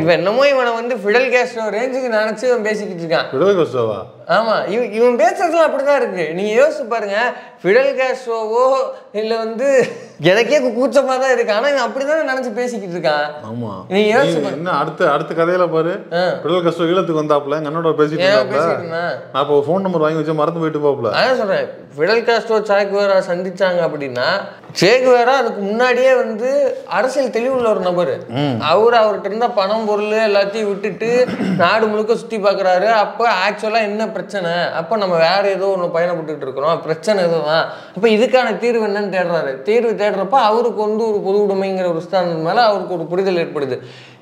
இவன் என்னமோ இவனை வந்து ஃபிடல் காஸ்ட்ரோ ரேஞ்சுக்கு நினச்சி இவன் பேசிக்கிட்டு இருக்கான். ஃபிடல் காஸ்ட்ரோவா? ஆமாம், இவன் பேசுறதுலாம் அப்படிதான் இருக்கு. நீங்கள் யோசிச்சு பாருங்க, ஃபிடல் காஸ்ட்ரோவோ இல்லை வந்து எனக்கே கூச்சமாக தான் இருக்கு. ஆனால் இவன் அப்படிதான் நினச்சி பேசிக்கிட்டு இருக்கான். ஆமாம், நீங்கள் யோசிச்சு பாருங்க. என்ன அடுத்த கதையில பாரு, ஃபிடல் காஸ்ட்ரோ ஈழத்துக்கு வந்தாப்புல என்னோட பேசிட்டு நான் இப்போ ஃபோன் நம்பர் வாங்கி வச்சு மறந்து போயிட்டு போகல. அதான் சொல்கிறேன், ஃபிடல் காஸ்ட்ரோ சாக்குவேரா சந்திச்சாங்க அப்படின்னா, சேகுவேரா அதுக்கு முன்னாடியே வந்து அரசியல் தெளிவுள்ள ஒரு நபர். அவர்கிட்ட இருந்த பணம் பொருள் எல்லாத்தையும் விட்டுட்டு நாடு முழுக்க சுற்றி பார்க்குறாரு. அப்போ ஆக்சுவலாக என்ன பிரச்சனை, அப்போ நம்ம வேற ஏதோ ஒன்று பயணப்பட்டு இருக்கிறோம், பிரச்சனை எதுதான், அப்போ இதுக்கான தீர்வு என்னன்னு தேடுறாரு. தீர்வு தேடுறப்ப அவருக்கு வந்து ஒரு பொது உடைமைங்கிற ஒரு ஸ்தானம் மேலே அவருக்கு ஒரு புரிதல் ஏற்படுது.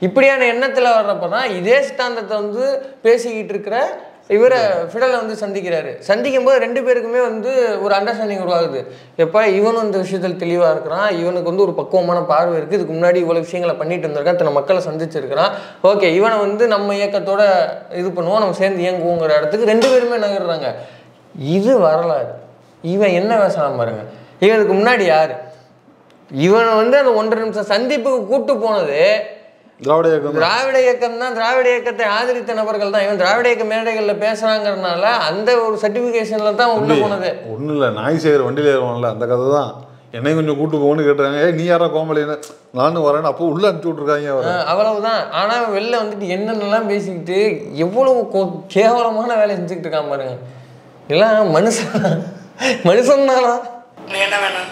இப்படியான எண்ணத்தில் வர்றப்ப தான் இதே ஸ்தாந்தத்தை வந்து பேசிக்கிட்டு இருக்கிற இவரை ஃபிடலை வந்து சந்திக்கிறாரு. சந்திக்கும் போது ரெண்டு பேருக்குமே வந்து ஒரு அண்டர்ஸ்டாண்டிங் உருவாகுது. எப்போ இவனும் இந்த விஷயத்தில் தெளிவாக இருக்கிறான், இவனுக்கு வந்து ஒரு பக்குவமான பார்வை இருக்குது, இதுக்கு முன்னாடி இவ்வளோ விஷயங்களை பண்ணிட்டு இருந்திருக்கான், தன்னை மக்களை சந்திச்சிருக்கிறான், ஓகே இவனை வந்து நம்ம இயக்கத்தோட இது பண்ணுவோம், நம்ம சேர்ந்து இயங்குவோங்கிற இடத்துக்கு ரெண்டு பேருமே நகர்றாங்க. இது வரலாறு. இவன் என்ன பேசலாம் பாருங்க. இவனுக்கு முன்னாடி யார், இவனை வந்து அந்த 1.5 நிமிஷம் சந்திப்புக்கு கூட்டு போனது திராவிட இயக்கம் தான். திராவிட இயக்கத்தை ஆதரித்த நபர்கள் தான். இவன் திராவிட இயக்க மேடைகளில் பேசுறாங்கிறதுனால அந்த ஒரு சர்டிஃபிகேஷன்ல தான் உள்ள போனது. ஒன்றும் இல்லை, நாய் சேகர் வண்டியில் ஏறுவான்ல அந்த கதை தான். என்னையும் கொஞ்சம் கூட்டு போகணும்னு கேட்டுறாங்க. நீ யாரா கோமலின்னு, நானும் வரேன்னு அப்போ உள்ள அனுப்பிச்சு விட்ருக்காங்க. அவ்வளவுதான். ஆனால் வெளில வந்துட்டு என்னென்னலாம் பேசிக்கிட்டு எவ்வளவு கேவலமான வேலை செஞ்சுக்கிட்டு இருக்கான் பாருங்க. எல்லாம் மனுஷன்னாலா என்ன வேணும்?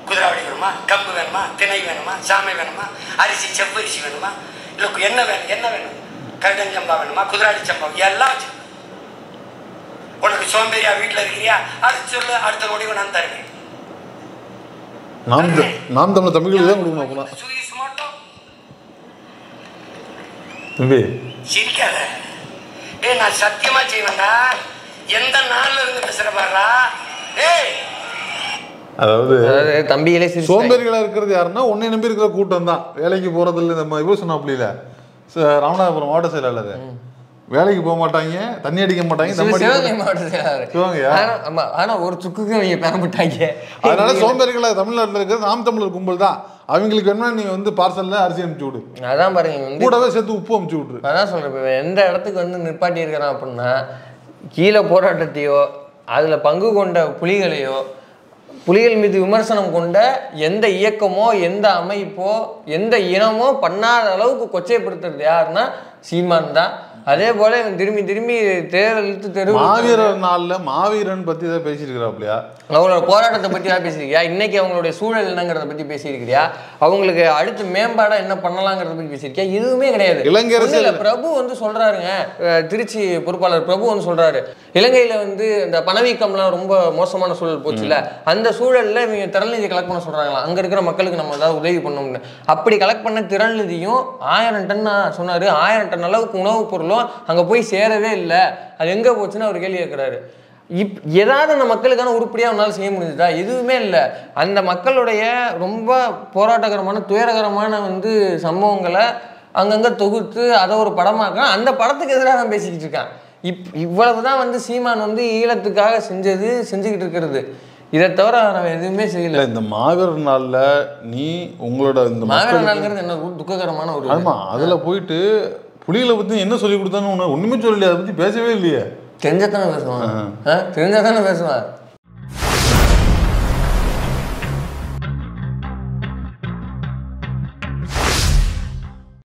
குதிராவளி வேணுமா, கம்பு வேணுமா, திணை வேணுமா, சாமை வேணுமா, அரிசி செவ்வரிசி வேணுமா, இல்லை என்ன வேணும், என்ன வேணும், கருடஞ்சம்பா வேணுமா, குதிராளி சம்பா, எல்லாம் வச்சு. உனக்கு சோம்பேறியா வீட்டில் இருக்கிறியா, அது சொல்லு, அடுத்த முடிவு நான் தருவேன். நாம் தமிழ் தமிழுக்கு தான் கொடுக்கணும். சுகீஸ் மட்டும் தம்பி சிரிக்காத. நான் சத்தியமா செய்வேன்டா. எந்த நாள்ல இருந்து பேசுற பாருடா. அதாவது தம்பிகளே சோம்பேறிகளா இருக்கிறது யாருன்னா உன்னை நம்பி இருக்கிற கூட்டம் தான். வேலைக்கு போறது இல்லை. நம்ம இவ்வளவு சொன்னாப்ல ராமநாதபுரம் மாவட்ட செயலாளர் வேலைக்கு போக மாட்டாங்க, தண்ணி அடிக்க மாட்டாங்க. ஆனா ஒரு சுக்குக்கு அவங்க பெறப்பட்டாங்க. அதனால சோம்பேறிகளா தமிழ்நாட்டில் இருக்கிறது நாம் தமிழர் கும்பல் தான். அவங்களுக்கு வேணும்னா நீ வந்து பார்சல்ல அரிசி அனுப்பிச்சு விடு. அதான் பாருங்க, கூடவே சேர்த்து உப்பு அனுப்பிச்சு விட்ரு. அதான் சொல்றேன், எந்த இடத்துக்கு வந்து நிற்பாட்டி இருக்கிறான் அப்படின்னா, கீழே போராட்டத்தையோ அதுல பங்கு கொண்ட புலிகளையோ, புலிகள் மீது விமர்சனம் கொண்ட எந்த இயக்கமோ எந்த அமைப்போ எந்த இனமோ பண்ணாத அளவுக்கு கொச்சைப்படுத்துறது யாருன்னா சீமான் தான். அதே போல இவன் திரும்பி தேர்தல் மாவீரர் நாள்ல மாவீரன் பத்தி தான் பேசிட்டு இருக்கிறாப்லையா, அவங்களோட போராட்டத்தை பத்தி தான் பேசியிருக்கியா, இன்னைக்கு அவங்களுடைய சூழல் என்னங்கிறத பத்தி பேசியிருக்கிறியா, அவங்களுக்கு அடுத்து மேம்பாடா என்ன பண்ணலாங்கிறத பத்தி பேசியிருக்கியா? எதுவுமே கிடையாது. இலங்கையில பிரபு வந்து சொல்றாருங்க, திருச்சி பொறுப்பாளர் பிரபு வந்து சொல்றாரு, இலங்கையில வந்து இந்த பணவீக்கம்லாம் ரொம்ப மோசமான சூழல் போச்சுல, அந்த சூழல்ல இவங்க திரள் நிதி கலெக்ட் பண்ண சொல்றாங்களா, அங்க இருக்கிற மக்களுக்கு நம்ம ஏதாவது உதவி பண்ணணும்னு. அப்படி கலெக்ட் பண்ண திரள் நிதியும் 1000 டன் சொன்னாரு. 1000 டன் அளவுக்கு உணவுப் பொருளும் அங்க போய் சேரவே இல்லை. அது எங்க போச்சுன்னு அவர் கேள்வி கேட்கிறாரு. ஏதாவது அந்த மக்களுக்கான உருப்படியா அவனால செய்ய முடிஞ்சுதா? எதுவுமே இல்லை. அந்த மக்களுடைய ரொம்ப போராட்டகரமான துயரகரமான வந்து சம்பவங்களை அங்கங்க தொகுத்து அதை ஒரு படமாக்க, அந்த படத்துக்கு எதிராக நான் பேசிக்கிட்டு இருக்கேன். இவ்வளவுதான் வந்து சீமான் வந்து ஈழத்துக்காக செஞ்சுக்கிட்டு இருக்கிறது. இதை தவிர நம்ம எதுவுமே செய்யல. இந்த மாவீரர் நாள்ல நீ உங்களோட இந்த மாவீரர் நாள்ங்கிறது என்ன துக்ககரமான ஒரு, ஆமா, அதுல போயிட்டு புலிகளை பத்தி என்ன சொல்லி கொடுத்தான்னு ஒண்ணுமே சொல்லலையே, அதை பத்தி பேசவே இல்லையே. தெரிஞ்சதானே பேசுவான்.